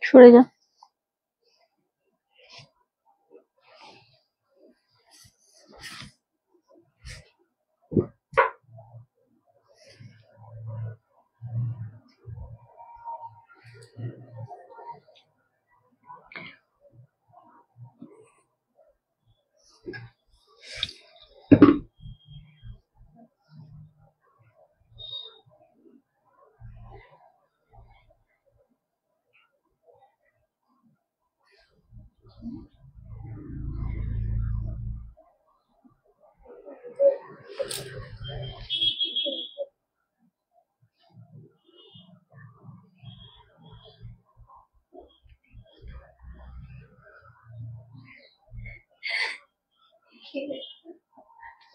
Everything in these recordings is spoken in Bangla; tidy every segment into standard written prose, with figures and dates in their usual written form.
সরে যা।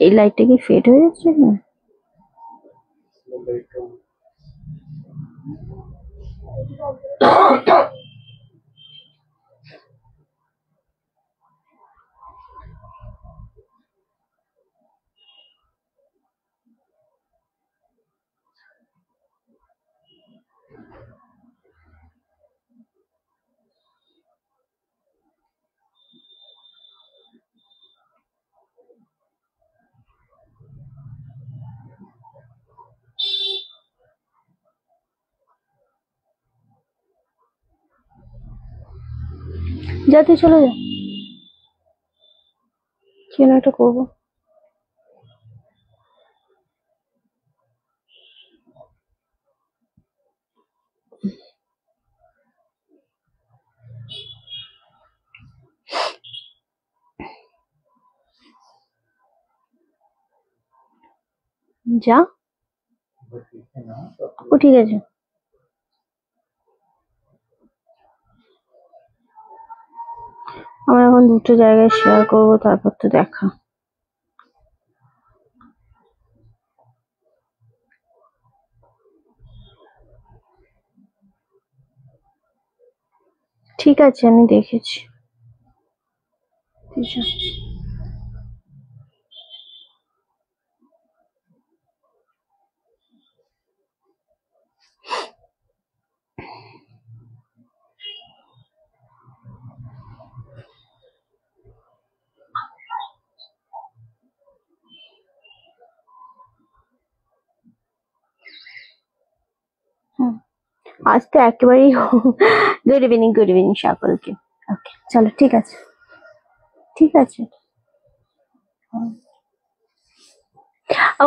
এই লাইটটা কি ফেড হয়ে যাচ্ছে না? যাতে চলে যা, কেন এটা করবো? যা, ও ঠিক আছে। আমরা এখন দুটো জায়গায় শেয়ার করবো, তারপর তো দেখা। ঠিক আছে, আমি দেখেছি। আজ তো একেবারেই গুড ইভিনিং সকলকে। ওকে চলো, ঠিক আছে ঠিক আছে।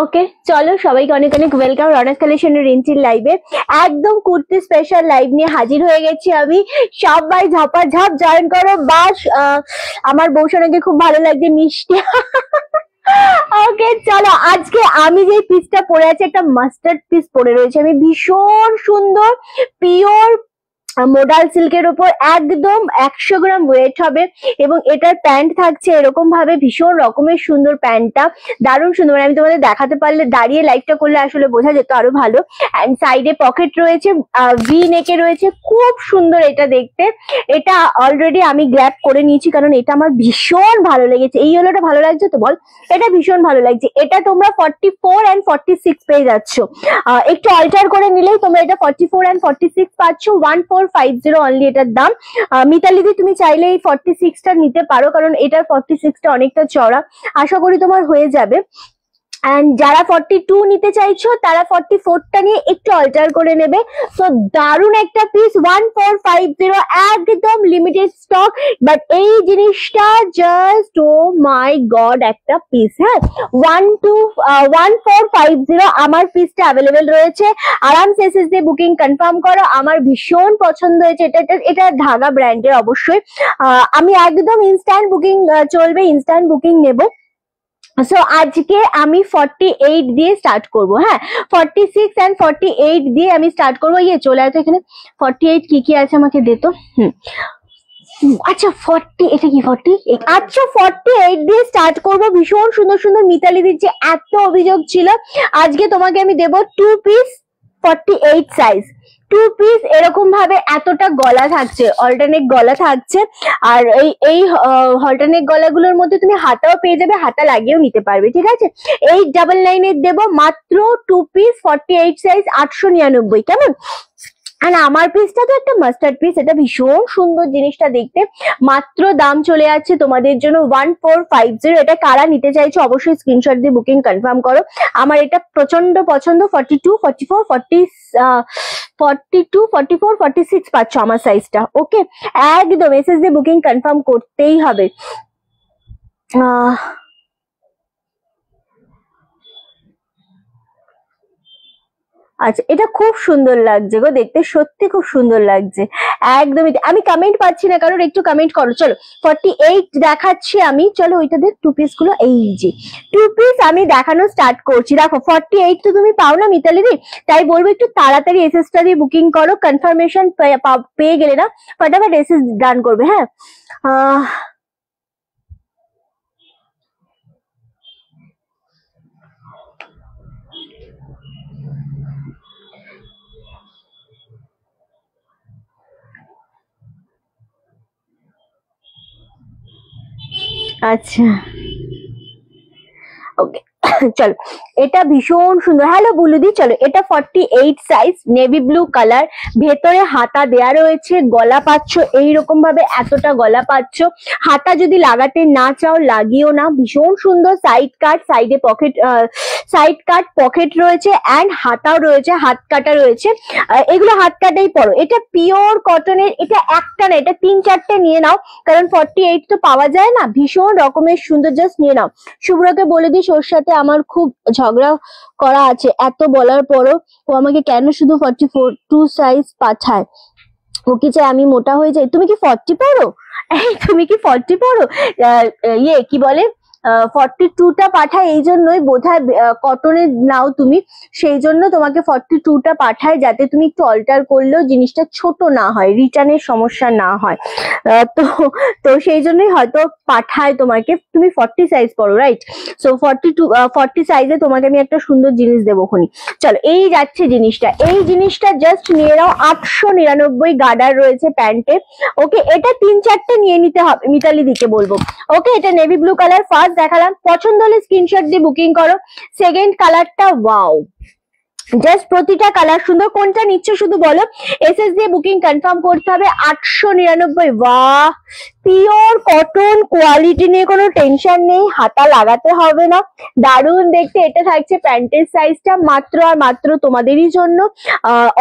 ওকে চলো, সবাইকে অনেক অনেক ওয়েলকাম রনাস কালেকশনের রিন্টির লাইভে। একদম কুর্তি স্পেশাল লাইভ নিয়ে হাজির হয়ে গেছি আমি। সবাই ঝাপাঝাপ জয়েন করো। বাস আমার বউসোনাকে খুব ভালো লাগছে, মিষ্টি। ওকে চলো, আজকে আমি যে পিসটা পরে আছি একটা মাস্টার্ড পিস পরে রয়েছে আমি, ভীষণ সুন্দর পিওর মোডাল সিল্কের উপর, একদম 100 গ্রাম ওয়েট হবে এবং এটার প্যান্ট থাকছে এরকম ভাবে, ভীষণ রকমের সুন্দর প্যান্টটা, দারুণ সুন্দর। মানে আমি তোমাদের দেখাতে পারলে, দাঁড়িয়ে লাইভটা করলে আসলে বোঝা যেত আরো ভালো। এন্ড সাইডে পকেট রয়েছে, ভি নেকে রয়েছে, খুব সুন্দর এটা দেখতে। এটা অলরেডি আমি গ্র্যাব করে নিয়েছি কারণ এটা আমার ভীষণ ভালো লেগেছে। এই হলোটা ভালো লাগছে তো বল? এটা ভীষণ ভালো লাগছে। এটা তোমরা 44 and 46 পেয়ে যাচ্ছ। একটু অল্টার করে নিলেই তোমরা এটা 44 and 46 পাচ্ছ। 1450 অনলি এটার দাম। মিতালিদি তুমি চাইলে এই 46টা নিতে পারো কারণ এটার 46টা অনেকটা চড়া, আশা করি তোমার হয়ে যাবে। এন্ড যারা 42 নিতে চাইছো তারা 44টা নিয়ে একটু অল্টার করে নেবে। তো দারুণ একটা পিস, 1450, একদম লিমিটেড স্টক, বাট এই জিনিসটা জাস্ট ও মাই গড একটা পিস। হ্যাঁ, 1450 আমার পিসটা অ্যাভেলেবেল রয়েছে। আরামসে এসএস দিয়ে বুকিং কনফার্ম করো। আমার ভীষণ পছন্দ হয়েছে এটা ধাগা ব্র্যান্ডের অবশ্যই। আমি একদম ইনস্ট্যান্ট বুকিং চলবে, ইনস্ট্যান্ট বুকিং নেব। সো আজকে আমি 48 দিয়ে স্টার্ট করব। হ্যাঁ, 46 and 48 দিয়ে আমি স্টার্ট করবো। ইয়ে চলে আসো এখানে, 48 কি আছে আমাকে দে তো। আচ্ছা 40, এটা কি 48? আচ্ছা 48 দিয়ে স্টার্ট করব। ভীষণ সুন্দর সুন্দর মিতালিদির যে এত অভিযোগ ছিল, আজকে তোমাকে আমি দেব 2 পিস 48 সাইজ। 2 পিস এরকম ভাবে এতটা গলা থাকছে, অল্টারনেট গলা থাকছে। আর এই অল্টারনেট গলাগুলোর মধ্যে তুমি হাতাও পেয়ে যাবে, হাতা লাগিয়েও নিতে পারবে। ঠিক আছে, 899 এর দেবো মাত্র 2 পিস 48 সাইজ, 899। কেমন? আর আমার পিসটা তো একটা মাস্টার্ড পিস, এটা ভীষণ সুন্দর জিনিসটা দেখতে। মাত্র দাম চলে যাচ্ছে তোমাদের জন্য 1450। এটা কারা নিতে চাইছো অবশ্যই স্ক্রিনশট দিয়ে বুকিং কনফার্ম করো। আমার এটা প্রচন্ড পছন্দ। 42, 44, 42, 44, 46 পাচ্ছ আমার সাইজটা। ওকে, একদম এসএস দিয়ে বুকিং কনফার্ম করতেই হবে। আচ্ছা, এটা খুব সুন্দর লাগছে গো দেখতে, সত্যি খুব সুন্দর লাগছে একদমই। আমি কমেন্ট পাচ্ছি না, কারণ একটু কমেন্ট করো। চলো 48 দেখাচ্ছি আমি, চলো ওইটাতে টু পিস গুলো, এই যে টু পিস আমি দেখানো স্টার্ট করছি। দেখো 48 তো তুমি পাও না মিতালি দি, তাই বলবো একটু তাড়াতাড়ি এসএসটা দিয়ে বুকিং করো। কনফার্মেশন পেয়ে গেলে না ফটাফট এসএস ডান করবে। হ্যাঁ, আচ্ছা ওকে চলো, এটা ভীষণ সুন্দর। হ্যালো বুলুদি, চলো এটা 48 সাইজ, নেভি ব্লু কালার, ভেতরে হাতা দেয়া রয়েছে, গলা পাচ্ছ এইরকম ভাবে, এতটা গলা পাচ্ছ। হাতা যদি লাগাতে না চাও লাগিও না, ভীষণ সুন্দর। সাইড কাট, সাইডে পকেট, সাইড কাট পকেট রয়েছে, অ্যান্ড হাতাও রয়েছে, হাত কাটা রয়েছে। এগুলো হাত কাটাই পরো। এটা পিওর কটনের, এটা একটা না, এটা 3-4টে নিয়ে নাও, কারণ 48 তো পাওয়া যায় না। ভীষণ রকমের সুন্দর, জাস্ট নিয়ে নাও। শুভ্রকে বলে দিস ওর সাথে আমার খুব ঝগড়া করা আছে, এত বলার পরও ও আমাকে কেন শুধু 42 সাইজ পাঠায়। ও কি চাই আমি মোটা হয়ে যাই? তুমি কি 40 পড়ো? তুমি কি 40 পড়ো? ইয়ে কি বলে, 42টা পাঠায়, এই জন্যই বোধহয় কটনের নাও তুমি, সেই জন্য তোমাকে 42টা পাঠায়, যাতে তুমি একটু অল্টার করলেও জিনিসটা ছোট না হয়, রিটার্নের সমস্যা না হয়। তো তো সেই জন্যই হয়তো পাঠায় তোমাকে। তুমি 40 সাইজ পড়ো, রাইট? সো 40 সাইজে তোমাকে আমি একটা সুন্দর জিনিস দেবো খনি। চলো, এই যাচ্ছে জিনিসটা, এই জিনিসটা জাস্ট নিয়ে নাও। 899 গার্ডার রয়েছে প্যান্টে। ওকে, এটা 3-4টে নিয়ে নিতে হবে, মিতালি দিকে বলবো। ওকে, এটা নেভি ব্লু কালার ফার্স্ট দেখালাম, পছন্দ হলে স্ক্রিনশট দিয়ে বুকিং করো। সেকেন্ড কালারটা ওয়াও, জাস্ট প্রতিটা কালার সুন্দর। কোনটা নিচ্ছ শুধু বলো, এসএস দিয়ে বুকিং কনফার্ম করতে হবে। 899, বাহ, পিওর কটন, কোয়ালিটি নিয়ে কোনো টেনশন নেই, হাতা লাগাতে হবে না, দারুণ দেখতে। এটা থাকছে প্যান্টের সাইজটা, মাত্র আর মাত্র তোমাদেরই জন্য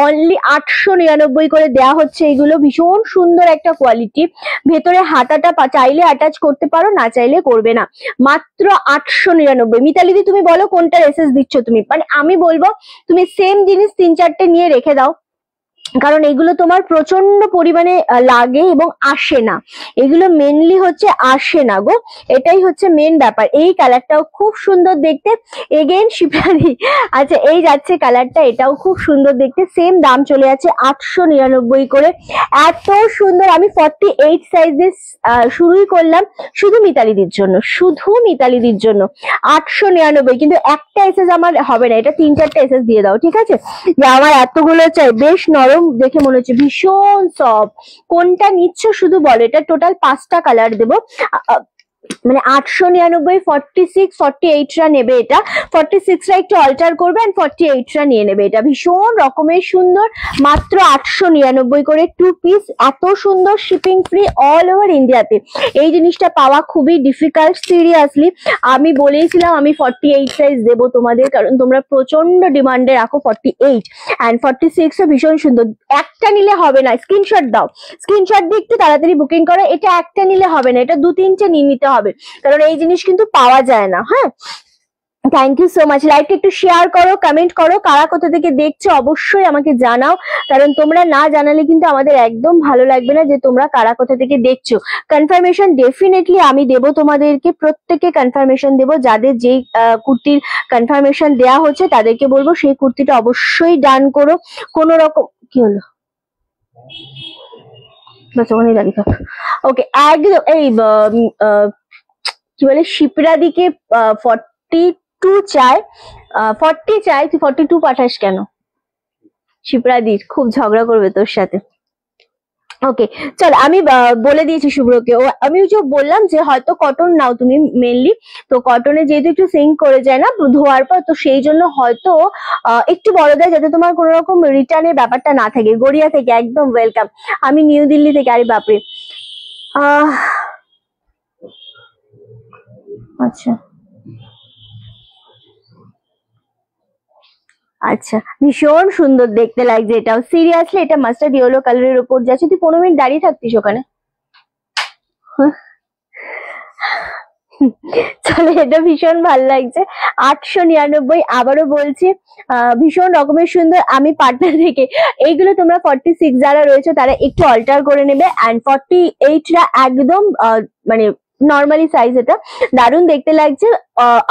অনলি 899 করে দেয়া হচ্ছে এগুলো। ভীষণ সুন্দর একটা কোয়ালিটি। ভেতরে হাতাটা চাইলে অ্যাটাচ করতে পারো, না চাইলে করবে না। মাত্র 899। মিতালিদি তুমি বলো কোনটার এসএস দিচ্ছ তুমি, মানে আমি বলবো তুমি সেম জিনিস 3-4টে নিয়ে রেখে দাও, কারণ এগুলো তোমার প্রচন্ড পরিমাণে লাগে এবং আসে না। এগুলো মেনলি হচ্ছে আসে না গো, এটাই হচ্ছে মেন ব্যাপার। এই কালারটাও খুব সুন্দর দেখতে, এগেন শিপ্রাদি। আচ্ছা, এই যাচ্ছে কালারটা, এটাও খুব সুন্দর দেখতে, সেম দাম চলে যাচ্ছে 899 করে। এত সুন্দর। আমি 48 সাইজে শুরুই করলাম শুধু মিতালিদির জন্য, শুধু মিতালিদির জন্য 899। কিন্তু একটা এসএস আমার হবে না, এটা 3-4টে এসএস দিয়ে দাও, ঠিক আছে? যে আমার এতগুলো চাই, বেশ নরম দেখে মনে হচ্ছে, ভীষণ সফট। কোনটা নিচ্ছ শুধু বলো। এটা টোটাল 5টা কালার দেবো, মানে 899, 46, 48রা নেবে। এটা 46রা একটু অল্টার করবে, এন্ড 48রা নিয়ে নেবে। এটা ভীষণ রকমের সুন্দর, মাত্র 899 করে টু পিস। এত সুন্দর, শিপিং ফ্রি অল ওভার ইন্ডিয়াতে। এই জিনিসটা পাওয়া খুবই ডিফিকাল্ট, সিরিয়াসলি। আমি বলেইছিলাম আমি 48 সাইজ দেবো তোমাদের, কারণ তোমরা প্রচন্ড ডিমান্ডে রাখো 48, এন্ড 46ও ভীষণ সুন্দর। একটা নিলে হবে না, স্ক্রিনশট দাও, স্ক্রিনশট দিয়ে একটু তাড়াতাড়ি বুকিং করো। এটা একটা নিলে হবে না, এটা 2-3টে নিয়ে নিতে হবে, কারণ এই জিনিস কিন্তু পাওয়া যায় না। হ্যাঁ, থ্যাংক ইউ সো মাচ। লাইভটা একটু শেয়ার করো, কমেন্ট করো, কারা কোথা থেকে দেখছো অবশ্যই আমাকে জানাও, কারণ তোমরা না জানালে কিন্তু আমাদের একদম ভালো লাগবে না যে তোমরা কারা কোথা থেকে দেখছো। কনফার্মেশন ডেফিনেটলি আমি দেবো তোমাদেরকে, প্রত্যেকে কনফার্মেশন দেবো। যাদের যেই কুর্তির কনফার্মেশন দেয়া হচ্ছে তাদেরকে বলবো সেই কুর্তিটা অবশ্যই ডান করো। কোন রকম কি হলো, বাস ওখানেই দাঁড়িয়ে থাক। ওকে, একদম। এই কি বলে, শিপ্রাদিকে 42 চায়, 40 চাই, তুই 42 পাঠাস কেন? শিপ্রাদির খুব ঝগড়া করবে তোর সাথে। ওকে, চল আমি বলে দিয়েছি শুভ্রকে। ও আমি যে বললাম যে হয়তো কটন নাও তুমি মেনলি, তো কটনে যেহেতু একটু সিঙ্ক করে যায় না ধোয়ার পর, তো সেই জন্য হয়তো একটু বড় দেয় যাতে তোমার কোনো রকম রিটার্নের ব্যাপারটা না থাকে। গড়িয়া থেকে একদম ওয়েলকাম, আমি নিউ দিল্লি থেকে। আরে বাপরে, আহ আচ্ছা আচ্ছা, ভীষণ সুন্দর দেখতে লাগছে এটাও। সিরিয়াসলি এটা মাস্টার্ড ইয়েলো কালারের উপর যাচ্ছে। তুই 15 মিনিট দাঁড়িয়ে থাকতিস ওখানে। চলে, এটা ভীষণ ভালো লাগছে। 899, আবারও বলছি ভীষণ রকমের সুন্দর। আমি পার্টনার থেকে এইগুলো তোমরা 46 যারা রয়েছে তারা একটু অল্টার করে নেবে, অ্যান্ড 48রা একদম মানে নর্মালি সাইজ। এটা দারুণ দেখতে লাগছে।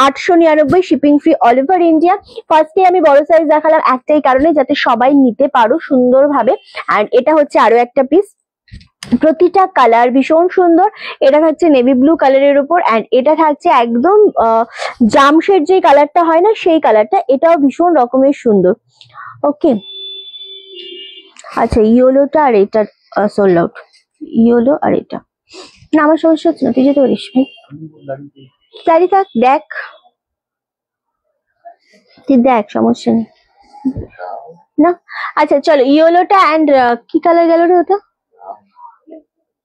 899 shipping free all over India. ফার্স্টে আমি বড় সাইজ দেখালাম একটাই কারণে, যাতে সবাই নিতে পারো সুন্দরভাবে। অ্যান্ড এটা হচ্ছে আরো একটা পিস, প্রতিটা কালার ভীষণ সুন্দর। এটা থাকছে নেভি ব্লু কালারের উপর, এন্ড এটা থাকছে একদম জামশেড যে কালারটা হয় না সেই কালারটা। এটাও ভীষণ রকমের সুন্দর। ওকে, আচ্ছা ইয়েলোটা আর এটা সোল্ড আউট। ইয়েলো আর এটা না, আমার সমস্যা হচ্ছে না, তুই যেতে পারিস ভাই। দাঁড়িয়ে থাক, দেখ তুই দেখ, সমস্যা নেই না। আচ্ছা চলো, ইয়েলোটা অ্যান্ড কি কালার গেল রে ওটা,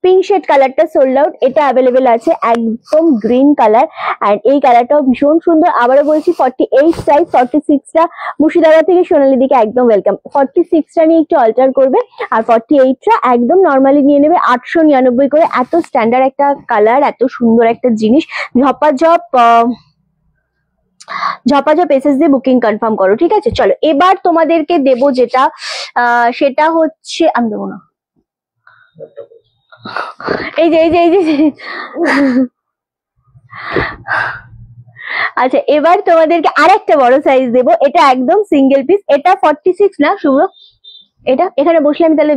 পিঙ্ক শেড কালারটা সোল্ড আউট। এটা অ্যাভেলেবেল আছে একদম গ্রিন কালার, এন্ড এই কালারটাও ভীষণ সুন্দর। আবারও বলছি 48 সাইজ। 46টা মুর্শিদাবাদ থেকে সোনালী দিকে একদম ওয়েলকাম। 46টা নিয়ে একটু অল্টার করবে, আর 48টা একদম নর্মালি নিয়ে নেবে 899 করে। এত স্ট্যান্ডার্ড একটা কালার, এত সুন্দর একটা জিনিস। ঝপাঝপ ঝপাঝপ এসএস দিয়ে বুকিং কনফার্ম করো, ঠিক আছে? চলো এবার তোমাদেরকে দেবো যেটা, সেটা হচ্ছে, আমি দেবো না, এই যে এই যে এই যে আচ্ছা এবার তোমাদেরকে আরেকটা বড় সাইজ দেবো। এটা একদম সিঙ্গেল পিস। এটা 46 না শুভ্র, এটা এখানে বসলে আমি তাহলে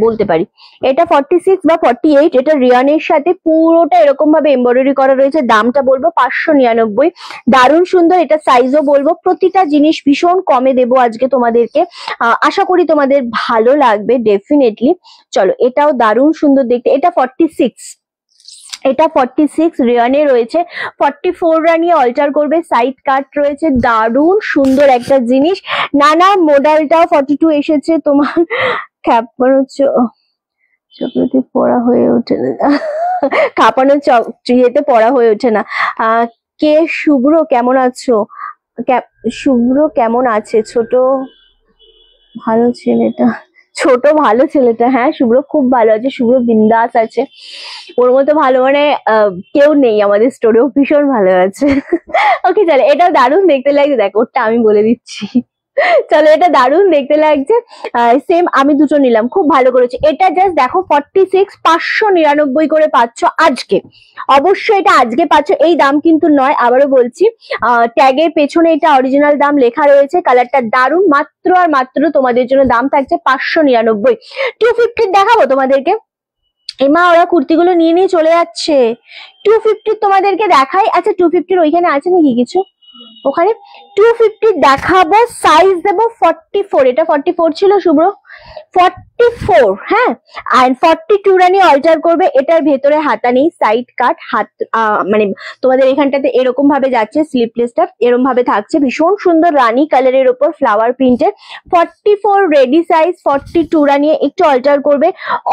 বলতে পারি। এটা 46 বা 48। এটা রিয়ানের সাথে পুরোটা এরকম ভাবে এমব্রয়ডারি করা রয়েছে। দামটা বলবো 599। দারুণ সুন্দর। এটা সাইজও বলবো, প্রতিটা জিনিস ভীষণ কমে দেবো আজকে তোমাদেরকে। আশা করি তোমাদের ভালো লাগবে ডেফিনেটলি। চলো, এটাও দারুণ সুন্দর দেখতে। এটা 46, এটা 46 রিয়ানে রয়েছে। 44রা নিয়ে অল্টার করবে, সাইড কাট রয়েছে। দারুণ সুন্দর একটা জিনিস। নানা মডেলটাও 42 এসেছে। তোমার খ্যাপানো চকলেটে পড়া হয়ে ওঠে না, কাঁপানো ইয়েতে পড়া হয়ে ওঠে না। কে শুভ্র, কেমন আছো? শুভ্র কেমন আছে? ছোট ভালো ছেলেটা, ছোট ভালো ছেলেটা, হ্যাঁ শুভ্র খুব ভালো আছে। শুভ্র বিন্দাস আছে, ওর মতো ভালো মানে কেউ নেই আমাদের স্টোরেও। ভীষণ ভালো আছে। ওকে চলো, এটাও দারুণ দেখতে লাগছে। দেখ ওরটা আমি বলে দিচ্ছি। চলো, এটা দারুণ দেখতে লাগছে। সেম আমি দুটো নিলাম, খুব ভালো করেছে। এটা জাস্ট দেখো 46 599 করে পাচ্ছ আজকে। অবশ্যই এটা আজকে পাচ্ছ, এই দাম কিন্তু নয়। আবারও বলছি, ট্যাগের পেছনে এটা অরিজিনাল দাম লেখা রয়েছে। কালারটা দারুণ। মাত্র আর মাত্র তোমাদের জন্য দাম থাকছে 599। 250 দেখাবো তোমাদেরকে। এমা ওরা কুর্তিগুলো নিয়ে নিয়ে চলে যাচ্ছে। 250 তোমাদেরকে দেখাই। আচ্ছা 250 ওইখানে আছে নাকি কিছু ওখানে? 250 দেখাবো, সাইজ দেবো 44। এটা 44 ছিল শুভ্র, 44, হ্যাঁ। আর 42 রানি অল্টার করবে। এটার ভেতরে হাতা নেই, সাইড কাট। হাত মানে তোমাদের এখানটাতে এরকম ভাবে যাচ্ছে, স্লিপলেসটা এরকম ভাবে থাকছে। ভীষণ সুন্দর রানি কালারের উপর ফ্লাওয়ার প্রিন্টের। 44 রেডি সাইজ। 42 রানি একটু অল্টার করবে।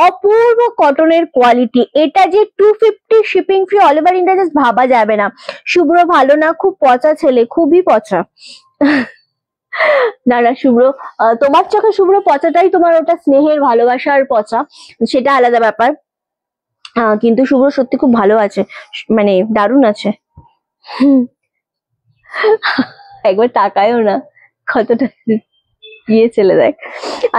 অপূর্ব কটনের কোয়ালিটি। এটা যে 250 shipping free all over India, just ভাবা যাবে না। শুভ্র ভালো না, খুব পচা ছেলে, খুবই পচা। না না শুভ্র, তোমার চোখে শুভ্র পচাটাই তোমার ওটা স্নেহের ভালোবাসার পচা, সেটা আলাদা ব্যাপার। কিন্তু শুভ্র সত্যি খুব ভালো আছে, মানে দারুণ আছে। একবার তাকায়ও না কতটা ইয়ে ছেলে, দেখ।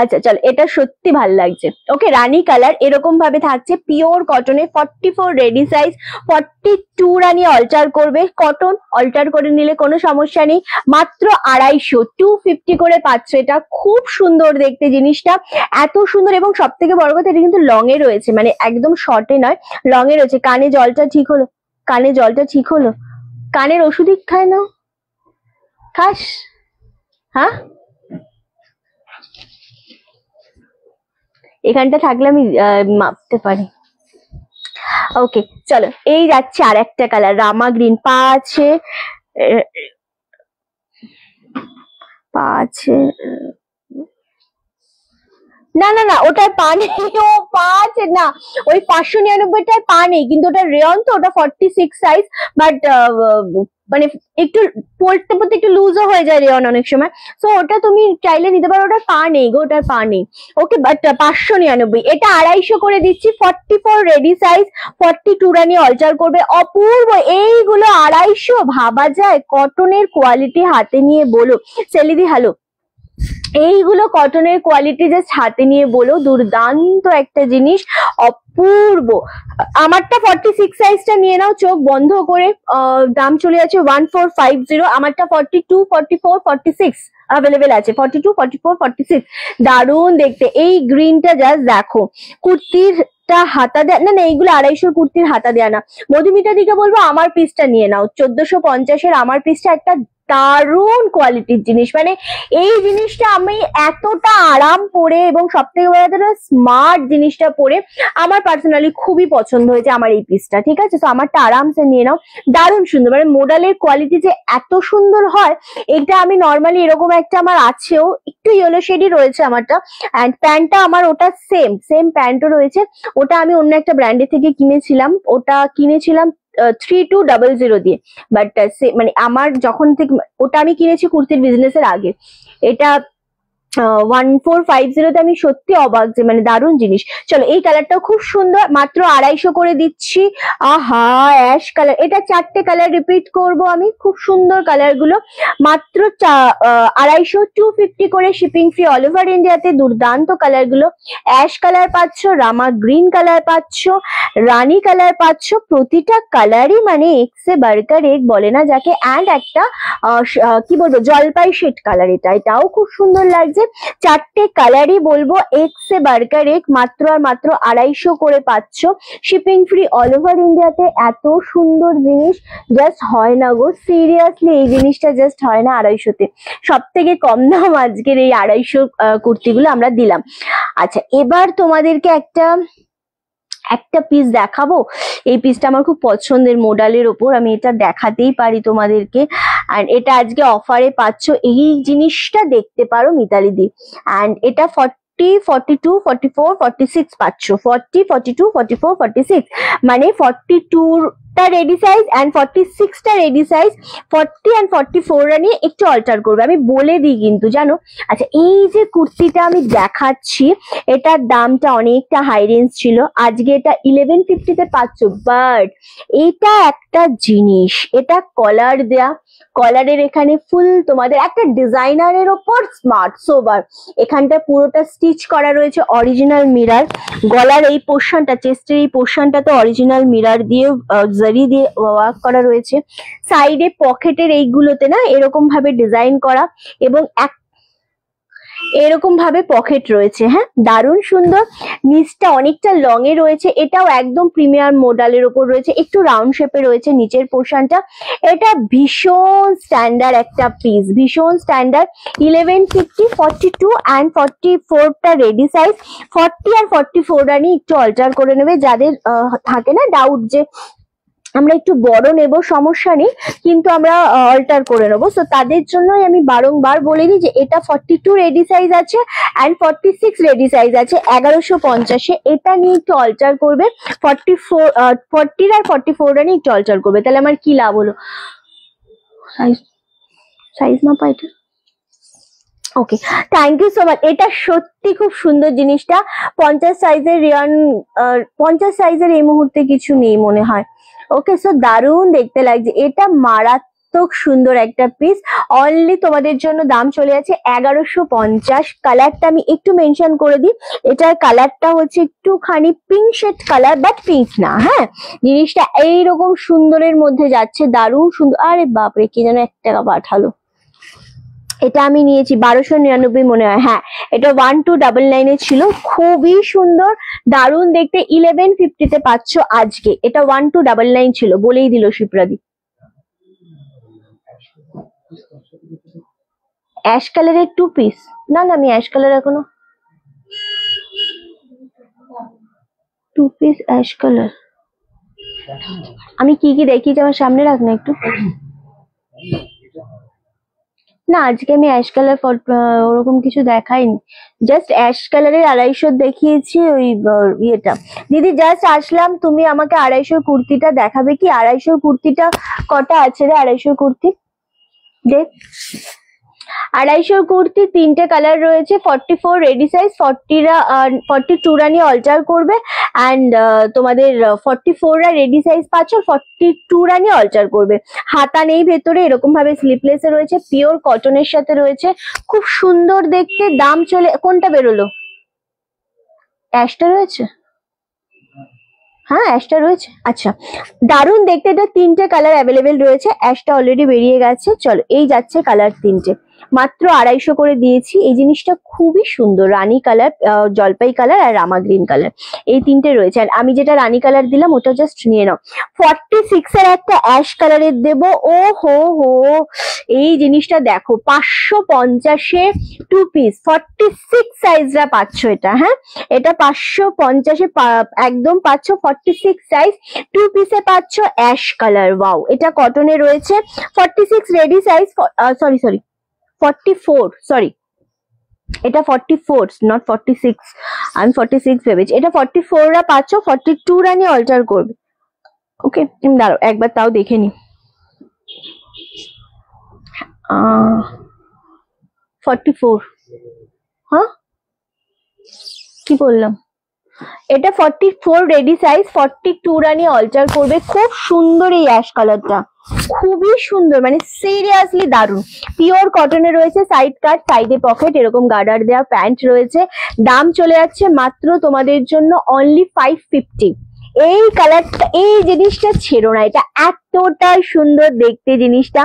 আচ্ছা চল, এটা সত্যি ভাল লাগছে। ওকে, রানী কালার এরকম ভাবে থাকছে, পিওর কটনে। 44 ready size. 42 রানী অল্টার করবে। কটন অল্টার করে নিলে কোনো সমস্যা নেই। মাত্র 250, 250 করে পাচ্ছ। এটা খুব সুন্দর দেখতে জিনিসটা, এত সুন্দর। এবং সব থেকে বড় কথা, এটা কিন্তু লং এ রয়েছে, মানে একদম শর্টে নয়, লং এ রয়েছে। কানে জলটা ঠিক হলো, কানে জলটা ঠিক হলো। কানের ওষুধই খায় না, খাস? হ্যাঁ, এখানটা থাকলে আমি মাপতে পারি। ওকে চলো, এই যাচ্ছে আর একটা কালার, রামা গ্রিন। পা আছে, না না না, ওটার পা নেই। ও পা আছে না, ওই 599টার পা নেই, কিন্তু ওটা রেয়ন তো, ওটা 46 সাইজ। বাট মানে একটু পড়তে পড়তে একটু লুজও হয়ে যায় রেয়ন অনেক সময়। সো ওটা তুমি চাইলে নিতে পারো, ওটার পা নেই গো, ওটার পা নেই। ওকে, বাট 599, এটা 250 করে দিচ্ছি। 44 রেডি সাইজ, 42 রানি অল্টার করবে। অপূর্ব, এইগুলো 250, ভাবা যায়? কটনের কোয়ালিটি হাতে নিয়ে বলো সেলিদি। হ্যালো, এইগুলো কটনের কোয়ালিটি জাস্ট হাতে নিয়ে বলো, দুর্দান্ত একটা জিনিস, অপূর্ব। আমারটা 46 সাইজটা নিয়ে নাও চোখ বন্ধ করে, দাম চলে যাচ্ছে 1450। আমারটা 42, 44, 46 অ্যাভেলেবেল আছে। 42, 44, 46 দারুণ দেখতে। এই গ্রিনটা জাস্ট দেখো, কুর্তির হাতা দেয়া না, না এইগুলো 250 কুর্তির হাতা দেয়া না। মধুমিতা দিকে বলবো আমার পিসটা নিয়ে নাও, 1450-এর আমার পিসটা একটা দারুণ কোয়ালিটির জিনিস। মানে এই জিনিসটা আমি এতটা আরাম পরে এবং সব থেকে বড় কথা স্মার্ট জিনিসটা পরে আমার পার্সোনালি খুবই পছন্দ হয়েছে আমার এই পিসটা। ঠিক আছে, তো আমারটা আরামসে নিয়ে নাও, দারুণ সুন্দর। মানে মোডালের কোয়ালিটি যে এত সুন্দর হয়, এটা আমি নর্মালি এরকম একটা আমার আছেও, একটু ইয়েলো শেডই রয়েছে আমারটা। অ্যান্ড প্যান্টটা আমার ওটা সেম সেম প্যান্টও রয়েছে। ওটা আমি অন্য একটা ব্র্যান্ডের থেকে কিনেছিলাম, ওটা কিনেছিলাম 3200 দিয়ে। বাট মানে আমার যখন থেকে ওটা আমি কিনেছি কুর্তির বিজনেসের আগে, এটা 1450-তে আমি সত্যি অবাক যে মানে দারুণ জিনিস। চলো, এই কালারটাও খুব সুন্দর, মাত্র 250 করে দিচ্ছি। আহা, অ্যাশ কালার, এটা 4টে কালার রিপিট করব আমি, খুব সুন্দর কালার গুলো। মাত্র 250, 250 করে শিপিং ফ্রি অল ওভার ইন্ডিয়াতে। দুর্দান্ত কালার গুলো, অ্যাশ কালার পাচ্ছ, রামা গ্রিন কালার পাচ্ছ, রানী কালার পাচ্ছ। প্রতিটা কালারই মানে এক্সে বার্কার এক বলে না যাকে। অ্যান্ড একটা কি বলবো, জলপাই শেড কালার, এটাও খুব সুন্দর লাগছে। 4টে কালারই বলবো এক্সে বার্কার এক, মাত্র আর মাত্র 250 করে পাচ্ছ, শিপিং ফ্রি অল ওভার ইন্ডিয়াতে। এত সুন্দর জিনিস জাস্ট হয় না গো, সিরিয়াসলি এই জিনিসটা জাস্ট হয় না 250-তে। সব থেকে কম দাম আজকের এই 250 কুর্তিগুলো আমরা দিলাম। আচ্ছা, এবার তোমাদেরকে একটা পিস দেখাবো। এই পিসটা আমার খুব পছন্দের, মোডালের ওপর, আমি এটা দেখাতেই পারি তোমাদেরকে। অ্যান্ড এটা আজকে অফারে পাচ্ছ, এই জিনিসটা দেখতে পারো মিতালি দি। অ্যান্ড এটা 40, 42, 44, 46 পাচ্ছ। 40, 42, 44, 46 মানে 42টা রেডি সাইজ অ্যান্ড 46টা রেডি সাইজ। 40 অ্যান্ড 44 রানি একটু অল্টার করবে, আমি বলে দিই কিন্তু, জানো। আচ্ছা, এই যে কুর্তিটা আমি দেখাচ্ছি, এটার দামটা অনেকটা হাই রেঞ্জ ছিল, আজকে এটা 1150-তে পাচ্ছ। বাট এটা একটা জিনিস, এটা কলার দেয়া, কলারের এখানে ফুল তোমাদের একটা ডিজাইনারের ওপর স্মার্ট সোবার। এখানটা পুরোটা স্টিচ করা রয়েছে অরিজিনাল মিরার। গলার এই পোর্শনটা, চেস্টের এই পোর্শনটা তো অরিজিনাল মিরার দিয়ে জারি দিয়ে ওয়ার্ক করা রয়েছে। সাইডে পকেটের এইগুলোতে না এরকম ভাবে ডিজাইন করা, এবং এরকম ভাবে পকেট রয়েছে। হ্যাঁ, দারুণ সুন্দর। নিচটা অনেকটা লং এ রয়েছে, এটাও একদম প্রিমিয়ার মডেলের উপর রয়েছে, একটু রাউন্ড শেপে রয়েছে নিচের পোর্শনটা। এটা ভীষণ স্ট্যান্ডার্ড একটা পিস, ভীষণ স্ট্যান্ডার্ড। 1150, 42 অ্যান্ড 44টা রেডি সাইজ। 40 আর 44 রানি একটু অল্টার করে নেবে, যাদের থাকে না ডাউট যে আমরা একটু বড় নেব, সমস্যা নেই, কিন্তু আমরা অল্টার করে নেবো। সো তাদের জন্যই আমি বারংবার বলে দিই যে এটা 42 রেডি সাইজ আছে অ্যান্ড 46 রেডি সাইজ আছে 1150-এ। এটা নিয়ে একটু অল্টার করবে, 40 আর 44 নিয়ে একটু অল্টার করবে, তাহলে আমার কি লাভ হলো? সাইজ মাপা এটা। ওকে, থ্যাংক ইউ সো মাচ। এটা সত্যি খুব সুন্দর জিনিসটা। 50 সাইজের রিয়ান, 50 সাইজের এই মুহূর্তে কিছু নেই মনে হয়। ওকে, সো দারুণ দেখতে লাগছে, এটা মারাত্মক সুন্দর একটা পিস। অনলি তোমাদের জন্য দাম চলে আছে 1150। কালারটা আমি একটু মেনশন করে দিই, এটার কালারটা হচ্ছে একটুখানি pink shade colour, but pink না। হ্যাঁ, জিনিসটা এইরকম সুন্দরের মধ্যে যাচ্ছে, দারুণ সুন্দর। আরে বাপরে, কি যেন 1 টাকা পাঠালো। এটা আমি নিয়েছি 1299 মনে হয়। হ্যাঁ, এটা 1299-এ ছিল, খুবই সুন্দর, দারুণ দেখতে। 1150-তে পাচ্ছ আজকে, এটা 1299 ছিল, বলেই দিল শিপ্রাদি। অ্যাশ কালারের 2 পিস, না না আমি অ্যাশ কালার এখনো টু পিস অ্যাশ কালার। আমি কি কি দেখিয়েছি আমার সামনে রাখ না একটু। না আজকে আমি অ্যাশ কালার ওরকম কিছু দেখাইনি, জাস্ট অ্যাশ কালারের 250 দেখিয়েছি ওই ইয়েটা। দিদি জাস্ট আসলাম, তুমি আমাকে 250 কুর্তিটা দেখাবে কি? 250 কুর্তিটা কটা আছে রে? 250 কুর্তি দেখ। 250 কুর্তি 3টে কালার রয়েছে, 44 রেডি সাইজ, 42 রানি অল্টার করবে অ্যান্ড তোমাদের 44 রা রেডি সাইজ পাচ্ছ, 42 রানি অল্টার করবে। হাতা নেই ভেতরে, এরকম ভাবে স্লিপলেসে রয়েছে, পিওর কটনের সাথে রয়েছে, খুব সুন্দর দেখতে। দাম চলে, কোনটা বেরোলো? অ্যাশটা রয়েছে, হ্যাঁ অ্যাশটা রয়েছে, আচ্ছা দারুণ দেখতে। এটা 3টে কালার অ্যাভেলেবেল রয়েছে, অ্যাশটা অলরেডি বেরিয়ে গেছে। চলো এই যাচ্ছে কালার 3টে, মাত্র 250 করে দিয়েছি। এই জিনিসটা খুবই সুন্দর, রানী কালার, জলপাই কালার আর রামা গ্রিন কালার, এই 3টে রয়েছে। আর আমি যেটা রানী কালার দিলাম ওটা জাস্ট নিয়ে নাও। 46 এর একটা অ্যাশ কালারের দেবো। ও হো হো, এই জিনিসটা দেখো, 550-এ 2 পিস, 46 সাইজরা পাচ্ছ এটা। হ্যাঁ এটা 550-এ একদম পাচ্ছ, 46 সাইজ 2 পিসে পাচ্ছ অ্যাশ কালার। ওয়াও, এটা কটনে রয়েছে। 46 রেডি সাইজ, সরি 44, সরি এটা 44 নট 46, আমি 46 ভেবেছি। এটা 44 রা পাচ্ছ, 42 রানি অল্টার করবে। ওকে দাঁড়াও একবার তাও দেখে নি। 44, হ্যাঁ কি বললাম? এটা 44 রেডি সাইজ, 42 রানি অল্টার করবে। খুব সুন্দর এই অ্যাশ কালারটা, খুবই সুন্দর, মানে সিরিয়াসলি দারুন। পিওর কটনে রয়েছে, সাইড কাট, সাইডে পকেট, এরকম গার্ডার দেওয়া প্যান্ট রয়েছে। দাম চলে যাচ্ছে মাত্র তোমাদের জন্য অনলি 550। এই কালারটা, এই জিনিসটা ছেড়ো না, এটা এতটাই সুন্দর দেখতে জিনিসটা।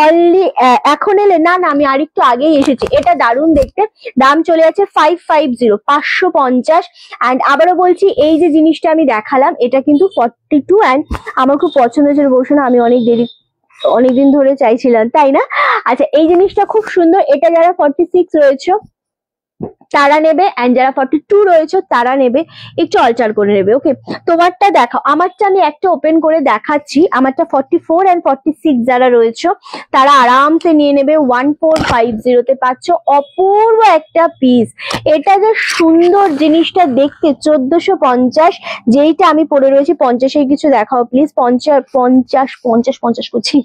অনলি এখন এলে না, না আমি আরেকটু আগেই এসেছি, এটা দারুণ দেখতে। দাম চলে যাচ্ছে 550, 550। অ্যান্ড আবারও বলছি, এই যে জিনিসটা আমি দেখালাম এটা কিন্তু 42 অ্যান্ড আমার খুব পছন্দ হয়েছিল বসুন, আমি অনেকদিন ধরে চাইছিলাম, তাই না? আচ্ছা এই জিনিসটা খুব সুন্দর। এটা যারা 46 রয়েছে তারা নেবে, এন্ড যারা 42 রয়েছে তারা নেবে, একটু অল্টার করে নেবে। ওকে তোমারটা দেখাও, আমারটা আমি একটা ওপেন করে দেখাচ্ছি। আমারটা 44 এন্ড 46 যারা রয়েছে তারা আরামসে নিয়ে নেবে। 1450 তে পাচ্ছ অপূর্ব একটা পিস। এটা যে সুন্দর জিনিসটা দেখতে, 1450, যেইটা আমি পরে রয়েছি 50-এ কিছু দেখাও প্লিজ। 50 করছি,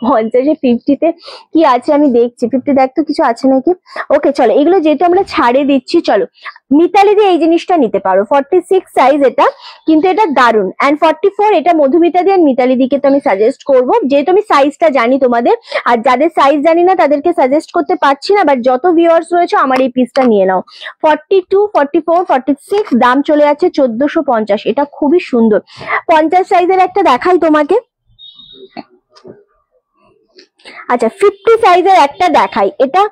50-এ 50-তে কি আছে আমি দেখছি। 50 দেখ তো কিছু আছে নাকি। ওকে চলো, এগুলো যেহেতু আমরা ছাড়ে দিচ্ছি, চলো মিতালি দিয়ে এই জিনিসটা নিতে পারো। 46 সাইজ এটা, কিন্তু এটা দারুন। এন্ড 44 এটা মধুমিতা দিয়ে মিতালি দিকে তো আমি সাজেস্ট করবো, যেহেতু আমি সাইজটা জানি তোমাদের। আর যাদের সাইজ জানি না তাদেরকে সাজেস্ট করতে পারছি না, বাট যত ভিউয়ার্স রয়েছে আমার এই পিসটা নিয়ে নাও। 42, 44, 46, দাম চলে যাচ্ছে 1450। এটা খুবই সুন্দর। 50 সাইজের একটা দেখাই তোমাকে। আচ্ছা 50 সাইজের একটা দেখাই, এটা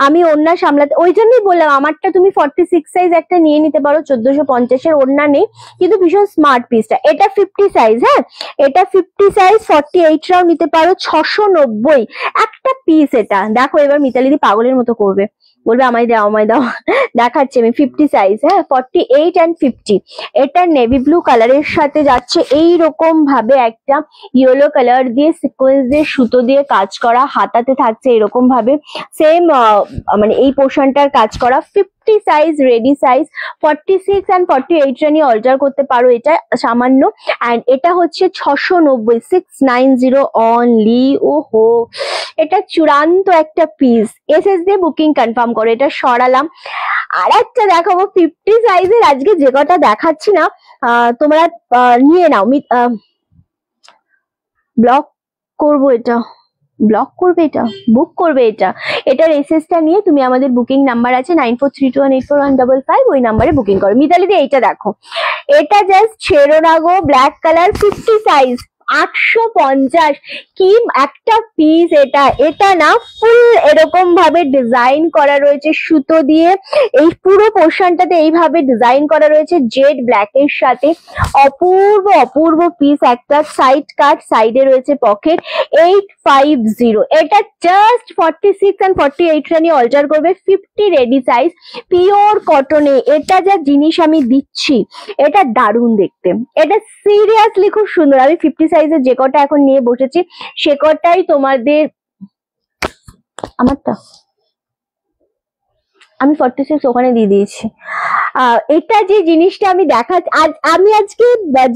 আমি ওড়না সামলাতে, ওই জন্যই বললাম আমারটা তুমি 46 সাইজ একটা নিয়ে নিতে পারো। 1450-এর ওড়না নেই, কিন্তু ভীষণ স্মার্ট পিসটা। এটা 50 সাইজ, হ্যাঁ এটা 50 সাইজ, 48 রাও নিতে পারো। 690 একটা পিস। এটা দেখো, এবার মিতালি দি পাগলের মতো করবে, বলবে আমায় দাও আমায় দাও। দেখাচ্ছি আমি 50 সাইজ, হ্যাঁ 48 and 50। এটা নেভি ব্লু কালারের সাথে যাচ্ছে, এই রকম ভাবে একটা ইয়েলো কালার দিয়ে সিকোয়েন্স দিয়ে সুতো দিয়ে কাজ করা, হাতাতে থাকছে এরকম ভাবে সেম, মানে এই পোর্শনটার কাজ করা। 50 size ready size, 46 and 48 Rani alter করতে পারো, এটা সামান্য। এন্ড এটা হচ্ছে 690, 690 অনলি। ওহো, এটা চূড়ান্ত একটা পিস। এসএস দিয়ে বুকিং কনফার্ম করো। এটা সরালাম। আর একটা দেখাবো 50 সাইজের, আজকে যে কটা দেখাচ্ছি না তোমরা নিয়ে নাও। ব্লক করবো এটা, ব্লক করবে এটা, বুক করবে এটা। এটার এসএসটা নিয়ে তুমি আমাদের বুকিং নাম্বার আছে 9432184155, ওই নাম্বারে বুকিং করো। মিতালি দি এইটা দেখো, এটা জাস্ট ছেড়ো না গো, ব্ল্যাক কালার 50 সাইজ। 850 কি একটা পিস। এটা না ফুল এরকম ভাবে ডিজাইন করা রয়েছে সুতো দিয়ে, এই পুরো পোর্শনটাতে এইভাবে ডিজাইন করা রয়েছে জেড ব্ল্যাক এর সাথে। অপূর্ব অপূর্ব পিস একটা। সাইড কাট, সাইডে রয়েছে পকেট। 850, এটা জাস্ট 46 and 48 টা নিয়ে অল্টার করবে। 50 রেডি সাইজ, পিওর কটনে। এটা যা জিনিস আমি দিচ্ছি, এটা দারুণ দেখতে, এটা সিরিয়াসলি খুব সুন্দর। আমি 50 সাইজের যে কটা এখন নিয়ে বসেছি সে কটাই তোমাদের, আমারটা আমি 46 ওখানে দিয়ে দিয়েছি। এটা যে জিনিসটা আমি আমি আজকে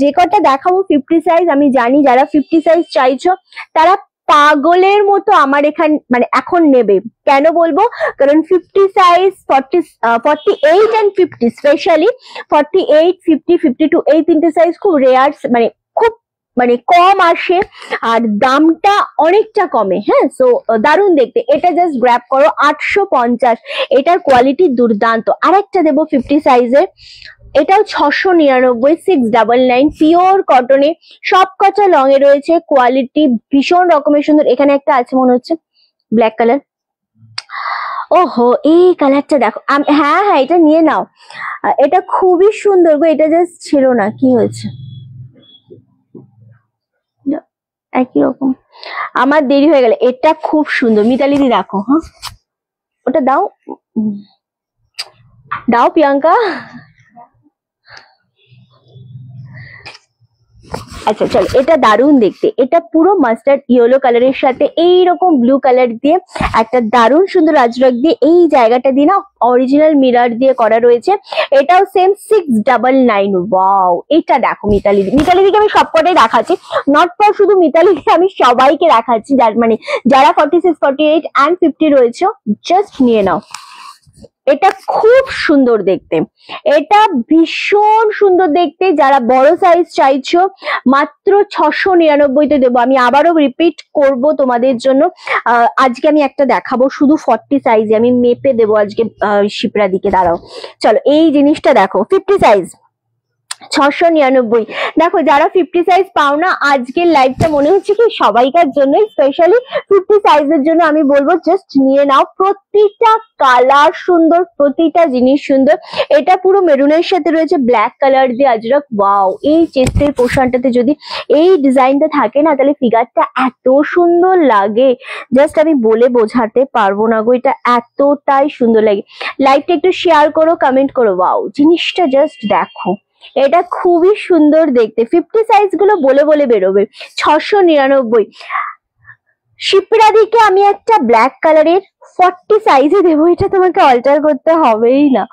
যে কটা দেখাবো 50 সাইজ, আমি জানি যারা 50 সাইজ চাইছো তারা পাগলের মতো আমার এখানে মানে এখন নেবে। কেন বলবো? কারণ 50 সাইজ 48 and 50, স্পেশালি 48, 50, 52 এই তিনটে সাইজ খুব রেয়ার, খুব কম আসে আর দামটা অনেকটা কমে। হ্যাঁ, সো দারুণ দেখতে। এটা জাস্ট গ্র্যাব করো। 850, এটার কোয়ালিটি দুর্দান্ত। আরেকটা দেবো 50 সাইজের, এটাও 699, 699, পিওর কটনে, সব কটা লং এ রয়েছে। কোয়ালিটি ভীষণ রকমের সুন্দর। এখানে একটা আছে মনে হচ্ছে ব্ল্যাক কালার, ওহো এই কালারটা দেখো। হ্যাঁ হ্যাঁ, এটা নিয়ে নাও, এটা খুবই সুন্দর গো। এটা জাস্ট ছিল না, কি হয়েছে? একই রকম, আমার দেরি হয়ে গেল। এটা খুব সুন্দর। মিতালি দি রাখো, হ্যাঁ ওটা দাও, দাও প্রিয়াঙ্কা। আচ্ছা চলো, এটা দারুণ দেখতে। এটা পুরো মাস্টার্ড ইয়েলো কালারের সাথে এইরকম ব্লু কালার দিয়ে একটা দারুণ সুন্দর আজরক দিয়ে এই জায়গাটা দিয়ে না অরিজিনাল মিরর দিয়ে করা রয়েছে। এটাও সেম 699। ওয়াও, এটা দেখো মিতালি দিকে আমি সবকটাই দেখাচ্ছি, নট ফর শুধু মিতালি দি, আমি সবাইকে দেখাচ্ছি যারা 46, 48 and 50 রয়েছে, জাস্ট নিয়ে নাও। এটা খুব সুন্দর দেখতে, এটা ভীষণ সুন্দর দেখতে। যারা বড় সাইজ চাইছো মাত্র 699 দেবো। আমি আবারও রিপিট করব তোমাদের জন্য, আজকে আমি একটা দেখাবো শুধু 40 সাইজে, আমি মেপে দেবো আজকে শিপ্রা দিকে। দাঁড়াও, চলো এই জিনিসটা দেখো। 50 সাইজ 699। দেখো যারা 50 সাইজ পাও না, আজকের লাইভটা মনে হচ্ছে কি সবাইকার জন্য, স্পেশালি 50 সাইজের জন্য আমি বলবো জাস্ট নিয়ে নাও। প্রতিটা কালার সুন্দর, প্রতিটা জিনিস সুন্দর। এটা পুরো মেরুনের সাথে রয়েছে ব্ল্যাক কালার দিয়ে আজরক। ওয়াও, এই চেস্টের পোর্শনটাতে যদি এই ডিজাইনটা থাকে না, তাহলে ফিগারটা এত সুন্দর লাগে, জাস্ট আমি বলে বোঝাতে পারবো না গো, এটা এতটাই সুন্দর লাগে। লাইভটা একটু শেয়ার করো, কমেন্ট করো। ওয়াও, জিনিসটা জাস্ট দেখো, এটা খুবই সুন্দর দেখতে। 50 সাইজ গুলো বলে বলে বেরোবে। 699। শিপ্রাদিকে আমি একটা ব্ল্যাক কালারের 40 সাইজে দেবো, এটা তোমাকে অল্টার করতে হবেই না।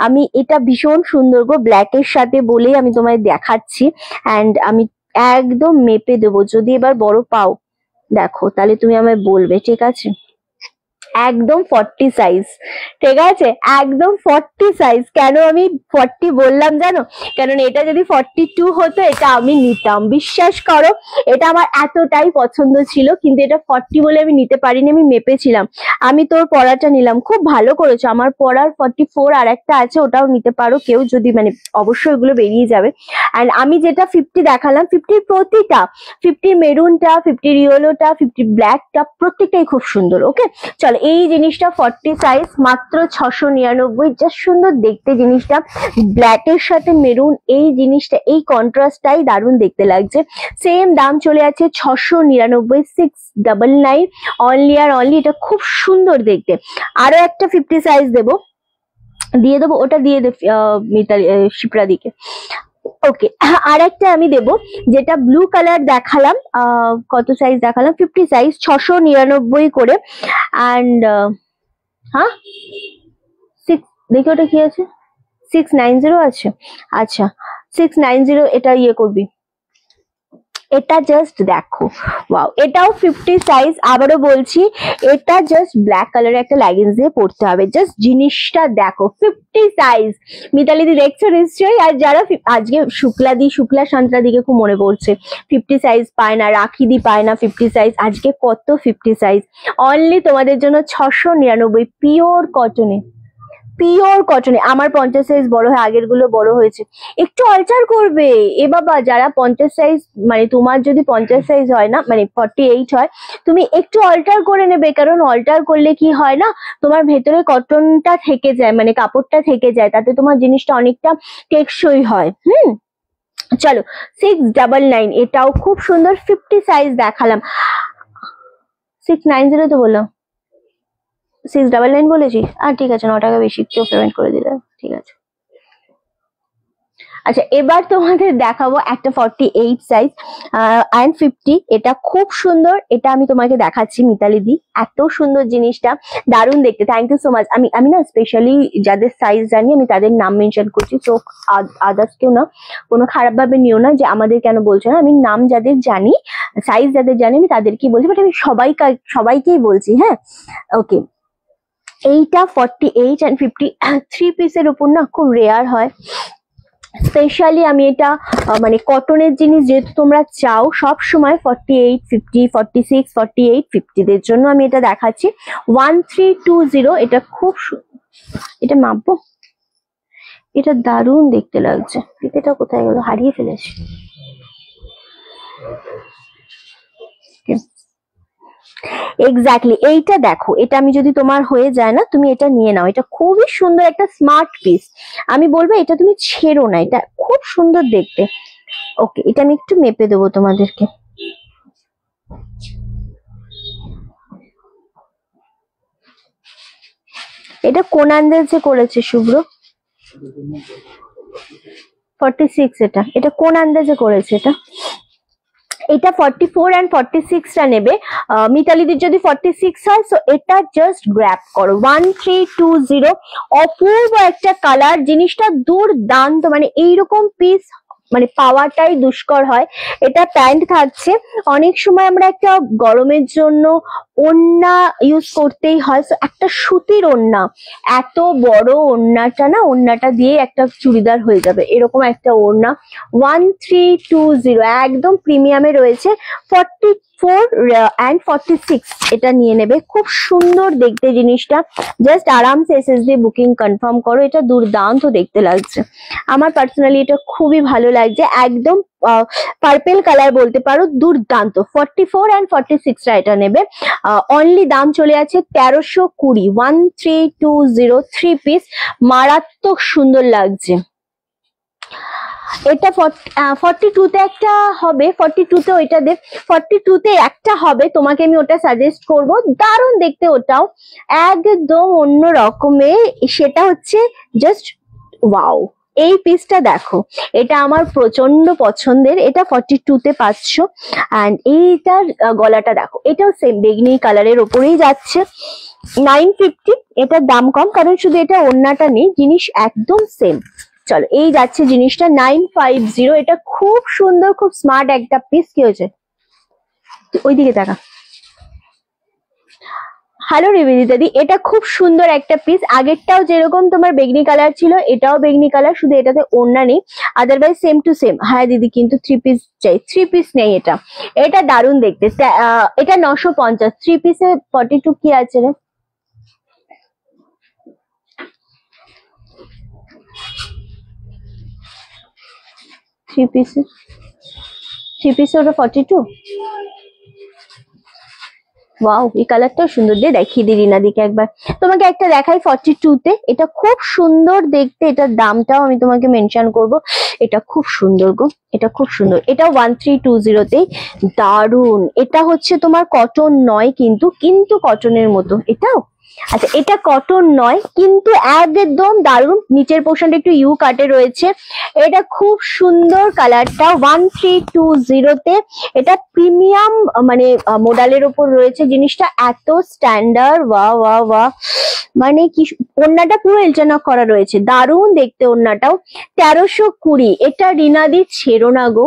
আমি এটা ভীষণ সুন্দর গো ব্ল্যাক এর সাথে বলেই আমি তোমায় দেখাচ্ছি, অ্যান্ড আমি একদম মেপে দেবো। যদি এবার বড় পাও দেখো, তাহলে তুমি আমায় বলবে, ঠিক আছে? একদম 40 সাইজ, ঠিক আছে? একদম 40 সাইজ। কেন আমি 40 বললাম জানো? কারণ এটা যদি 42 হতো, এটা আমি নিতাম, বিশ্বাস করো। এটা আমার এতটাই পছন্দ ছিল, কিন্তু এটা 40 বলে আমি নিতে পারিনি, আমি মেপেছিলাম। আমি তোর পরাটা নিলাম, খুব ভালো করেছো। আমার পরার 44 আর একটা আছে, ওটাও নিতে পারো কেউ যদি, অবশ্যই ওগুলো বেরিয়ে যাবে। অ্যান্ড আমি যেটা 50 দেখালাম, 50 প্রতিটা, 50 মেরুনটা, 50 ইয়েলোটা, 50 ব্ল্যাকটা, প্রত্যেকটাই খুব সুন্দর। ওকে চলো, এই জিনিসটা 40 সাইজ মাত্র 699, জাস্ট সুন্দর দেখতে জিনিসটা। ব্ল্যাক এর সাথে মেরুন, এই জিনিসটা, এই কন্ট্রাস্টটাই দারুণ দেখতে লাগছে। সেম দাম চলে আছে 699, 699 অনলি আর অনলি। এটা খুব সুন্দর দেখতে। আরো একটা 50 সাইজ দিয়ে দেবো, ওটা দিয়ে মিতালি শিপ্রা দিকে। ওকে, আর একটা আমি দেব, যেটা ব্লু কালার দেখালাম, কত সাইজ দেখালাম? 50 সাইজ, 699 করে। অ্যান্ড হ্যাঁ, দেখি ওটা কি আছে, 690 আছে। আচ্ছা 690, এটা ইয়ে করবি, এটা জাস্ট দেখো। ওয়াও, এটাও 50 সাইজ। আবারও বলছি, এটা জাস্ট ব্ল্যাক কালারের একটা লেগিংস দিয়ে পড়তে হবে। জাস্ট জিনিসটা দেখো, 50 সাইজ। মিতালি দি দেখছো নিশ্চয়ই। আর যারা আজকে শুক্লা শান্তা দিকে খুব মনে পড়ছে, 50 সাইজ পায় না, রাখি দি পায় না 50 সাইজ। আজকে কত 50 সাইজ অনলি তোমাদের জন্য 699, পিওর কটনে। পিওর কটনে। আমার 50 সাইজ বড় হয়, আগের গুলো বড় হয়েছে, একটু অল্টার করবে। এ বাবা, যারা 50 সাইজ, মানে তোমার যদি 50 সাইজ হয় না, মানে 48 হয়, তুমি একটু অল্টার করে নেবে। কারণ অল্টার করলে কি হয় না, তোমার ভেতরে কটনটা থেকে যায়, মানে কাপড়টা থেকে যায়, তাতে তোমার জিনিসটা অনেকটা টেকসই হয়। চলো 699, এটাও খুব সুন্দর। 50 সাইজ দেখালাম। 690 তো বললাম, 699 বলেছি। ঠিক আছে, 9 টাকা বেশি কেউ পেমেন্ট করে দিলে, ঠিক আছে। আচ্ছা, এবার তোমাদের দেখাবো একটা 48 সাইজ অ্যান্ড 50। এটা খুব সুন্দর, এটা আমি তোমাকে দেখাচ্ছি মিতালি দি। এত সুন্দর জিনিসটা, দারুণ দেখতে। Thank you so much. আমি না স্পেশালি যাদের সাইজ জানি আমি তাদের নাম মেনশন করছি, তো আদার্স কেউ না, কোনো খারাপ ভাবে নিও না যে আমাদের কেন বলছো না। আমি নাম যাদের জানি, সাইজ যাদের জানি আমি তাদেরকেই বলছি, বাট আমি সবাইকেই বলছি। হ্যাঁ, ওকে। এইটা 48 অ্যান্ড 50 3 পিসের উপর না খুব রেয়ার হয়। স্পেশালি আমি এটা মানে কটনের জিনিস যেহেতু তোমরা চাও সব সময়, 48, 50, 46, 48, 50 দের জন্য আমি এটা দেখাচ্ছি। 1320, এটা খুব, এটা মাপবো। এটা দারুণ দেখতে লাগছে। পিঠেটা কোথায় গেল, হারিয়ে ফেলেছি। এক্স্যাক্টলি, এইটা দেখো, এটা আমি যদি তোমার হয়ে যায় না, তুমি এটা নিয়ে নাও। এটা খুবই সুন্দর একটা স্মার্ট পিস, আমি বলবো এটা তুমি ছেড়ো না, এটা খুব সুন্দর দেখতে। ওকে, এটা আমি একটু মেপে দেবো তোমাদেরকে। এটা কোন আন্দাজে করেছে শুভ্র? 46, এটা কোন আন্দাজে করেছে? এটা 44 অ্যান্ড 46 টা নেবে। মিতালিদির যদি 46 হয়, সো এটা জাস্ট গ্র্যাব করো। 1320, অপূর্ব একটা কালার, জিনিসটা দুর্দান্ত। মানে এইরকম পিস মানে পাওয়াটাই দুষ্কর হয়। এটা প্যান্ট থাকছে। অনেক সময় আমরা একটা গরমের জন্য ওড়না ইউজ করতেই হয়, সো একটা সুতির ওড়না, এত বড় ওড়নাটা না, ওড়নাটা দিয়ে একটা চুড়িদার হয়ে যাবে, এরকম একটা ওড়না। 1320, একদম প্রিমিয়ামে রয়েছে। 44 অ্যান্ড 46 এটা নিয়ে নেবে, খুব সুন্দর দেখতে জিনিসটা। জাস্ট আরামসে এসএসডি দিয়ে বুকিং কনফার্ম করো। এটা দুর্দান্ত দেখতে লাগছে, আমার পার্সোনালি এটা খুবই ভালো লাগছে। একদম পার্পেল কালার বলতে পারো, দুর্দান্ত। 44 অ্যান্ড 46 টা এটা নেবে। অনলি দাম চলে আছে 1320। 1320, 3 পিস, মারাত্মক সুন্দর লাগছে। এটা 42 তে একটা হবে, 42 তে ওইটা দে। 42 তে একটা হবে, তোমাকে আমি ওটা সাজেস্ট করব, দারুণ দেখতে ওটাও, একদম অন্য রকমের। সেটা হচ্ছে জাস্ট ওয়াও। এই পিসটা দেখো, এটা আমার প্রচন্ড পছন্দের। এটা 42 তে পাচ্ছ। অ্যান্ড এইটার গলাটা দেখো, এটাও সেম বেগনি কালারের ওপরেই যাচ্ছে। 950, এটার দাম কম কারণ শুধু এটা ওড়নাটা নেই, জিনিস একদম সেম। চলো, এই যাচ্ছে জিনিসটা 950। এটা খুব সুন্দর, খুব স্মার্ট একটা পিস। কি হয়েছে, ওইদিকে দেখা। হ্যালো নিবেদিতা দি, এটা খুব সুন্দর একটা পিস। আগেরটাও যেরকম তোমার বেগনি কালার ছিল, এটাও বেগনি কালার, শুধু এটাতে ওড়না নেই, আদারওয়াইজ সেম টু সেম। হ্যাঁ দিদি, কিন্তু 3 পিস চাই, 3 পিস নেই। এটা দারুণ দেখতে। এটা 950। 3 পিসে 42 কি আছে রে? থ্রি পিসে ওটা 42। ওয়াও, এই কালারটাও সুন্দর। দিয়ে দেখিয়ে দিই রিনাদিকে একবার, তোমাকে একটা দেখাই 42 তে। এটা খুব সুন্দর দেখতে, এটার দামটাও আমি তোমাকে মেনশন করব। এটা খুব সুন্দর গো, এটা খুব সুন্দর। এটা 1320 তেই, দারুন। এটা হচ্ছে তোমার কটন নয়, কিন্তু কটনের মতো এটাও। আচ্ছা, এটা কটন নয় কিন্তু একদম দারুন। নিচের পোর্শনটা একটু ইউ কাটে রয়েছে। এটা খুব সুন্দর কালারটা। 1320 তে এটা প্রিমিয়াম মানে মডেলের উপর রয়েছে জিনিসটা, এত স্ট্যান্ডার্ড। ওয়া ওয়া ওয়া, মানে কি, ওড়নাটা পুরো এলচানক করা রয়েছে, দারুণ দেখতে ওড়নাটাও। 1320। এটা রিনাদি ছেড়ো না গো,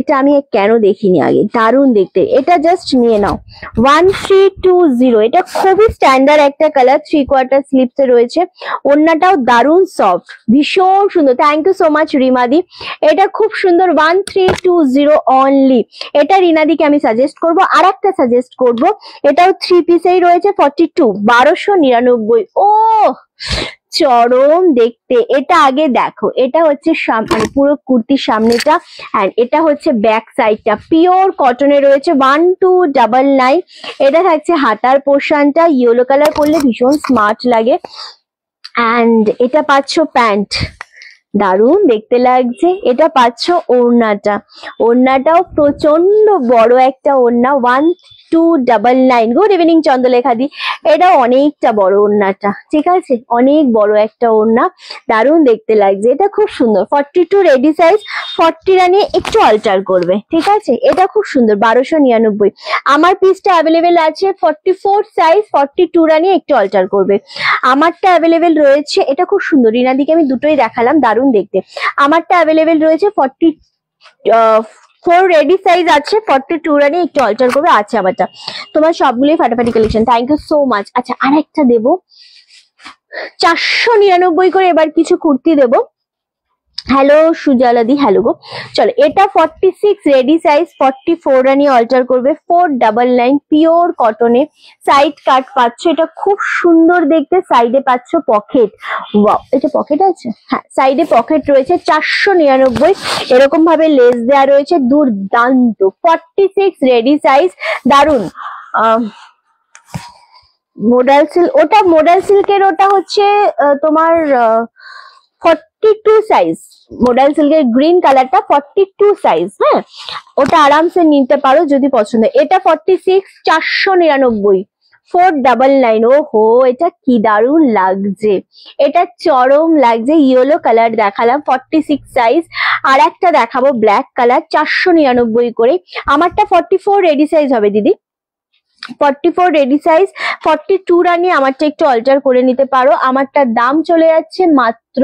এটা আমি কেন দেখিনি আগে, দারুণ দেখতে। এটা জাস্ট নিয়ে নাও। 1320। এটা খুবই স্ট্যান্ডার্ড একটা কালার, 3/4 স্লিপস এ রয়েছে। ওড়নাটাও দারুণ সফট, ভীষণ সুন্দর। থ্যাংক ইউ সো মাচ রিমাদি, এটা খুব সুন্দর। 1320 অনলি। এটা রিনাদিকে আমি সাজেস্ট করব। আর একটা সাজেস্ট করব, এটাও 3 পিসেই রয়েছে। 42, 1299। ও চরম দেখতে। এটা আগে দেখো, এটা হচ্ছে মানে পুরো কুর্তির সামনেটা, এন্ড এটা হচ্ছে ব্যাক সাইডটা, পিওর কটনে রয়েছে 1299। এটা থাকছে হাতার পোর্শনটা, ইয়েলো কালার করলে ভীষণ স্মার্ট লাগে। এন্ড এটা পাচ্ছ প্যান্ট, দারুণ দেখতে লাগছে। এটা পাচ্ছ ওড়নাটা, ওড়নাটাও প্রচন্ড বড় একটা ওড়না, 1299। গুড ইভিনিং চন্দ্রলেখা দি। এটা অনেকটা বড় ওড়নাটা, ঠিক আছে, অনেক বড় একটা ওড়না, দারুণ দেখতে লাগছে। এটা খুব সুন্দর, 42 রেডি সাইজ, 40 রানি একটু অল্টার করবে, ঠিক আছে। এটা খুব সুন্দর, 1299। আমার পিসটা অ্যাভেলেবেল আছে 44 সাইজ, 42 রানি একটু অল্টার করবে। আমারটা অ্যাভেলেবেল রয়েছে, এটা খুব সুন্দর, রিনাদিকে আমি দুটোই দেখালাম, দারুণ দেখতে। আমারটা অ্যাভেলেবেল রয়েছে 44 রেডি সাইজ আছে, 42 রানি একটু অল্টার করবে আছে আমারটা। তোমার সবগুলোই ফাটাফাটি collection, thank you so much. আচ্ছা, আর একটা দেবো 499 করে, এবার কিছু কুর্তি দেবো। হ্যালো সুজালাদি, হ্যালো গো। চলো, এটা 46 রেডি সাইজ, 44 রানি অল্টার করবে, 499, পিওর কটনে, সাইড কাট পাচ্ছ। এটা খুব সুন্দর দেখতে, সাইডে পাচ্ছ পকেট। ওয়াও, এটা পকেট আছে, হ্যাঁ সাইডে পকেট রয়েছে। 499, এরকম ভাবে লেস দেওয়া রয়েছে, দুর্দান্ত। 46 রেডি সাইজ, দারুন। মোডাল সিল্ক, ওটা মোডাল সিল্কের, ওটা হচ্ছে তোমার 42 সাইজ, মোডাল সিল্কের গ্রিন কালারটা 42 সাইজ, হ্যাঁ ওটা আরামসে নিতে পারো যদি পছন্দ। এটা 46, 499, 499। ওহো, এটা কি দারুণ লাগছে, এটা চরম লাগছে। ইয়েলো কালার দেখালাম, 46 সাইজ। আর একটা দেখাবো ব্ল্যাক কালার, 499 করে। আমারটা 44 রেডি সাইজ হবে দিদি, 44 রেডি সাইজ, 42 রানি আমারটা একটু অল্টার করে নিতে পারো। আমারটার দাম চলে যাচ্ছে মাত্র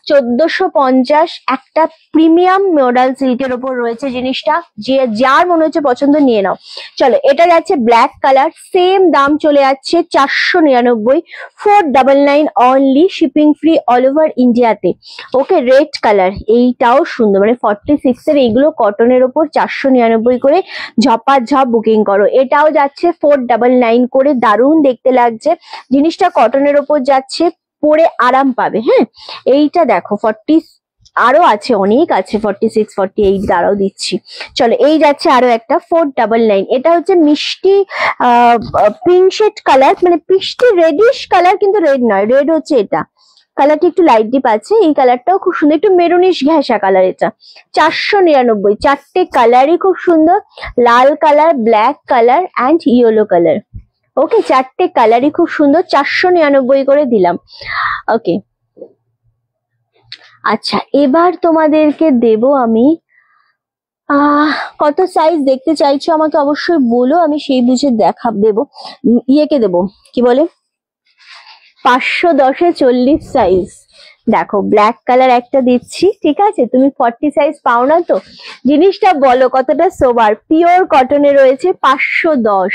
1450। একটা প্রিমিয়াম মডেল সিল্কের ওপর রয়েছে জিনিসটা, যে যার মনে হচ্ছে পছন্দ নিয়ে নাও। চলো, এটা যাচ্ছে ব্ল্যাক কালার, সেম দাম চলে যাচ্ছে 499, 499 only, shipping free all over ইন্ডিয়াতে। ওকে, রেড কালার, এইটাও সুন্দর, মানে 46 এর এইগুলো কটনের ওপর 499 করে, ঝপাঝপ বুকিং করো। এটাও যাচ্ছে 499 করে, দারুণ দেখতে লাগছে জিনিসটা, কটনের ওপর যাচ্ছে, পরে আরাম পাবে। হ্যাঁ, এইটা দেখো 40, আরো আছে, অনেক আছে, 46, 48 দাঁড়াও দিচ্ছি। চলো, এই যাচ্ছে আরো একটা 499। এটা হচ্ছে মিষ্টি পিঙ্ক শেড কালার, মানে মিষ্টি রেডিশ কালার, কিন্তু রেড নয়, রেড হচ্ছে এটা, কালারটা একটু লাইট ডিপ আছে। এই কালারটাও খুব সুন্দর, একটু মেরুনিশ ঘেঁষা কালার। এটা 499, চারটে কালারই খুব সুন্দর, লাল colour, black colour and yellow colour. Okay, চারটে কালারই খুব সুন্দর, 499 করে দিলাম। ওকে, আচ্ছা এবার তোমাদেরকে দেব আমি কত সাইজ দেখতে চাইছো আমাকে অবশ্যই বলো, আমি সেই বুঝে দেবো। ইয়েকে দেবো, কি বলে, 510-এ 40 সাইজ। দেখো, ব্ল্যাক কালার একটা দিচ্ছি, ঠিক আছে, তুমি 40 সাইজ পাও না তো, জিনিসটা বলো কতটা সোবার। পিওর কটনে রয়েছে, 510,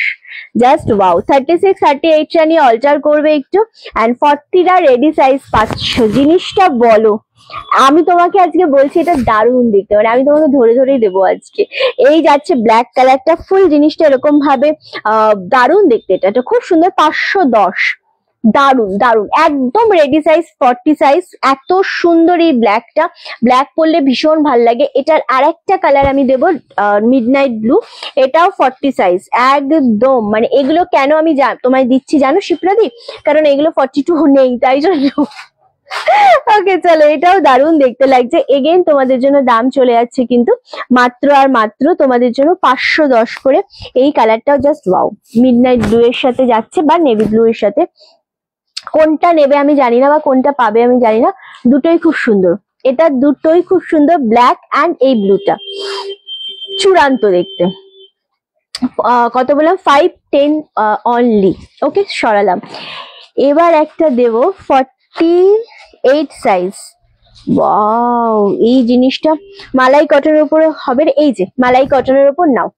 জাস্ট ওয়াও। 36, 38 টা নিয়ে অল্টার করবে একটু, এন্ড 40টা রেডি সাইজ পাচ্ছ, জিনিসটা বলো। আমি তোমাকে আজকে বলছি এটা দারুণ দেখতে, মানে আমি তোমাকে ধরে ধরেই দেবো আজকে। এই যাচ্ছে ব্ল্যাক কালারটা, ফুল জিনিসটা এরকম ভাবে দারুণ দেখতে, এটা খুব সুন্দর, 510, দারুন দারুন, একদম রেডি সাইজ, 40 সাইজ। এত সুন্দর এই ব্ল্যাকটা, ব্ল্যাক পরলে ভীষণ ভাল লাগে। এটার আরেকটা কালার আমি দেবো মিডনাইট ব্লু, এটাও 40 সাইজ একদম। মানে এগুলো কেন আমি তোমায় দিচ্ছি জানো শিপ্রাদি, কারণ এগুলো 42 নেই, তাই জন্য। ওকে, চলো, এটাও দারুণ দেখতে লাগছে। এগেইন তোমাদের জন্য দাম চলে যাচ্ছে কিন্তু মাত্র আর মাত্র তোমাদের জন্য 510 করে। এই কালারটাও জাস্ট ওয়াও, মিডনাইট ব্লু এর সাথে যাচ্ছে বা নেভি ব্লু এর সাথে। কোনটা নেবে আমি জানি না, বা কোনটা পাবে আমি জানি না, দুটোই খুব সুন্দর। এটা দুটোই খুব সুন্দর, ব্ল্যাক অ্যান্ড এই ব্লুটা চূড়ান্ত দেখতে। কত বললাম, 510 অনলি। ওকে, সরালাম। এবার একটা দেব 48 সাইজ। ওয়াও, এই জিনিসটা মালাই কটনের উপরে হবে, এই যে মালাই কটনের উপর নাও,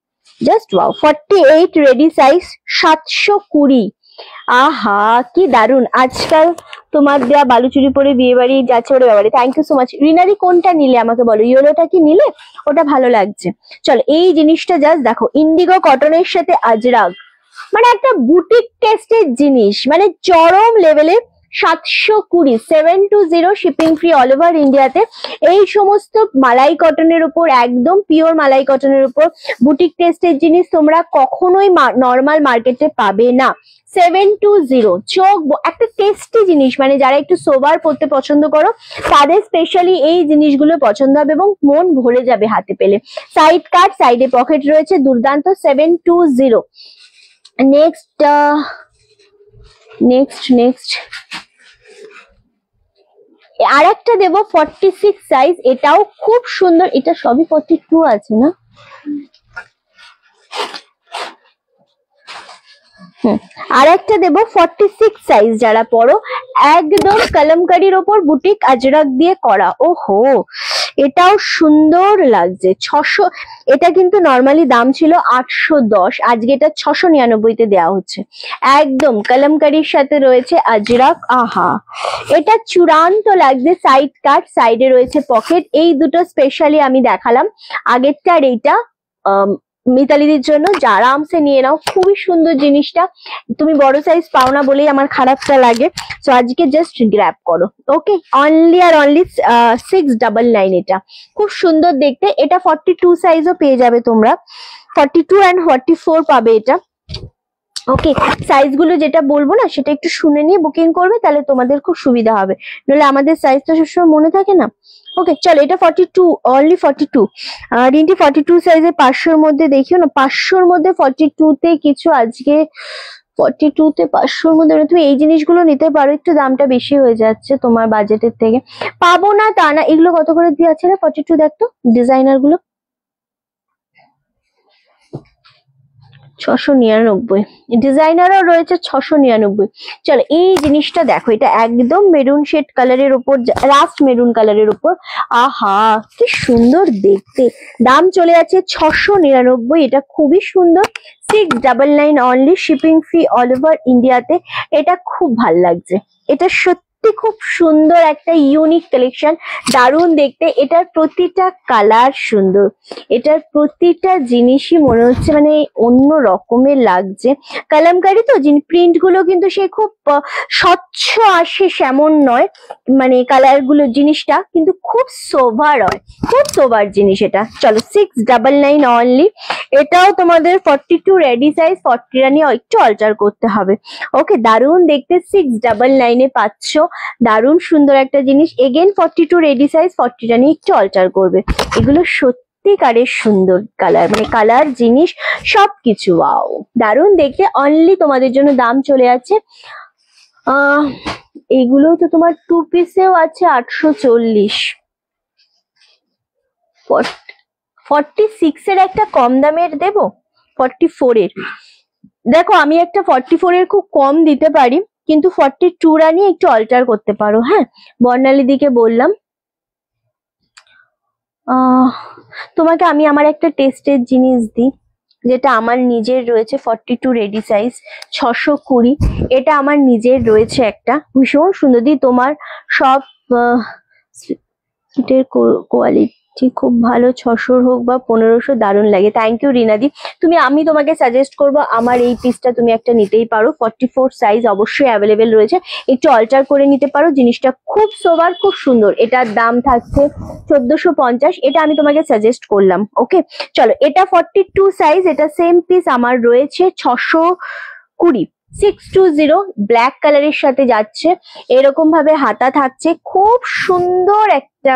জাস্ট ওয়াও। 48 ready size, 720। আহা, কি দারুন। আজকাল তোমার দেয়া বালুচুরি পরে বিয়ে বাড়ি যাচ্ছে, ওরে বাবারে, থ্যাংক ইউ সো মাচ। রিনারি কোনটা নিলে আমাকে বলো, ইয়েলোটা কি নিলে? ওটা ভালো লাগছে। চলো, এই জিনিসটা জাস্ট দেখো, ইন্ডিগো কটনের সাথে আজরাক, মানে একটা বুটিক টেস্টের জিনিস, মানে চরম লেভেলে 720 720 শিপিং ফ্রি অল ওভার ইন্ডিয়াতে। এই সমস্ত মালাই কটনের উপর, একদম পিওর মালাই কটনের উপর বুটিক টেস্টের জিনিস তোমরা কখনোই নর্মাল মার্কেটে পাবে না। 720 চোখ একটা টেস্টি জিনিস, মানে যারা একটু সোবার পড়তে পছন্দ করো তাদের স্পেশালি এই জিনিসগুলো পছন্দ হবে এবং মন ভরে যাবে হাতে পেলে। সাইড কাট, সাইডে পকেট রয়েছে, দুর্দান্ত। 720। নেক্সট আর একটা দেবো 46 সাইজ, এটাও খুব সুন্দর। এটা সবই 42 আছে না? আর একটা দেবো 46 সাইজ যারা পরো, একদম কলমকারীর ওপর বুটিক আজরাক দিয়ে করা। ওহো, এটাও সুন্দর লাগছে। 600, এটা কিন্তু নর্মালি দাম ছিল 810, আজকে এটা 699 তে দেওয়া হচ্ছে। একদম কলমকারীর সাথে রয়েছে আজরাক। আহা, এটা চূড়ান্ত লাগছে। সাইড কাট, সাইডে রয়েছে পকেট। এই দুটো স্পেশালি আমি দেখালাম, আগেরটা আর এইটা মিতালিদের জন্য। আরামসে নিয়ে নাও, খুবই সুন্দর জিনিসটা। তুমি বড় সাইজ পাও না বলেই আমার খারাপটা লাগে, তো আজকে জাস্ট গ্র্যাব করো। ওকে, অনলি আর অনলি 699। এটা খুব সুন্দর দেখতে। এটা 42 সাইজও পেয়ে যাবে তোমরা, 42 and 44 পাবে এটা। ওকে, সাইজ গুলো যেটা বলবো না সেটা একটু শুনে নিয়ে বুকিং করবে, তাহলে তোমাদের খুব সুবিধা হবে, নইলে আমাদের সাইজ তো সবসময় মনে থাকে না। ওকে চলো, এটা 42, অনলি 42। রিন্টি 42 সাইজে 500-র মধ্যে দেখিও না, 500-র মধ্যে 42 তে কিছু আজকে 42 তে 500-র মধ্যে তুমি এই জিনিসগুলো নিতে পারো। একটু দামটা বেশি হয়ে যাচ্ছে তোমার বাজেটের থেকে। পাবো না তা না, এগুলো কত করে দিয়ে আছে রে 42? দেখতো ডিজাইনার গুলো 699, ডিজাইনারও রয়েছে 699। চলো এই জিনিসটা দেখো, এটা একদম মেরুন শেড কালারের উপর, লাস্ট মেরুন কালারের উপর। আহা কি সুন্দর দেখতে। দাম চলে যাচ্ছে 699, এটা খুবই সুন্দর। 699 only, shipping free all over ইন্ডিয়াতে। এটা খুব ভাল লাগছে, এটা সত্যি খুব সুন্দর একটা ইউনিক কালেকশন, দারুণ দেখতে। এটার প্রতিটা কালার সুন্দর, এটার প্রতিটা জিনিসই মনে হচ্ছে মানে অন্য রকমের লাগছে। কালামকারী তো প্রিন্ট গুলো কিন্তু সে খুব স্বচ্ছ আসে সেমন নয়, মানে কালার গুলো জিনিসটা কিন্তু খুব সোভার হয়, খুব সোভার জিনিস এটা। চলো 699 অনলি। এটাও তোমাদের 42 রেডি সাইজ, 40 রানি একটু অল্টার করতে হবে। ওকে, দারুণ দেখতে, 699 এ পাচ্ছ। দারুণ সুন্দর একটা জিনিস। এগেন 42 রেডি সাইজ, 40 রানি একটু অল্টার করবে। এগুলো সত্যিকারের সুন্দর কালার, মানে কালার জিনিস সবকিছু ওয়াও, দারুণ দেখতে। অনলি তোমাদের জন্য দাম চলে যাচ্ছে, এগুলো তো তোমার 2 পিসেও আছে 840। 46 এর একটা কম দামের দেবো, 44 এর। দেখো আমি একটা 44 এর খুব কম দিতে পারি, কিন্তু 42 রানি একটু অল্টার করতে পারো। হ্যাঁ, বর্ণালী দিকে বললাম। তোমাকে আমি আমার একটা টেস্টের জিনিস দিই, যেটা আমার নিজের রয়েছে 42 রেডি সাইজ, 620। এটা আমার নিজের রয়েছে একটা, ভীষণ সুন্দর। দি তোমার সব কোয়ালিটি খুব ভালো, 600 হোক বা 1500, দারুণ লাগে। থ্যাংক ইউ রিনাদি। আমি তোমাকে সাজেস্ট করবো আমার এই পিসটা তুমি একটা নিতেই পারো, 44 সাইজ অবশ্যই অ্যাভেলেবেল রয়েছে, একটু অল্টার করে নিতে পারো। জিনিসটা খুব সোবার, খুব সুন্দর। এটার দাম থাকছে 1450, এটা আমি তোমাকে সাজেস্ট করলাম। ওকে চলো, এটা 42 সাইজ, এটা সেম পিস আমার রয়েছে 620। 620 ব্ল্যাক কালারের সাথে যাচ্ছে, এরকম ভাবে হাতা থাকছে, খুব সুন্দর একটা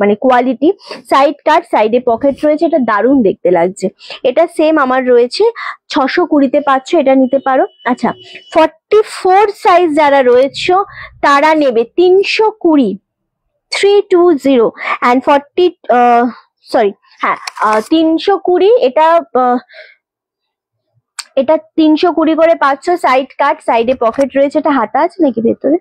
মানে কোয়ালিটি। সাইড কাট, সাইডে পকেট রয়েছে, এটা দারুণ দেখতে লাগছে। এটা সেম আমার রয়েছে 620-তে পাচ্ছ, এটা নিতে পারো। আচ্ছা, 44 সাইজ যারা রয়েছে তারা নেবে 320, 320 and 40 সরি হ্যাঁ 320। এটা 320 করে পাচ্ছ। সাইড কাট, সাইডে পকেট রয়েছে। এটা হাতা আছে নাকি ভেতরে?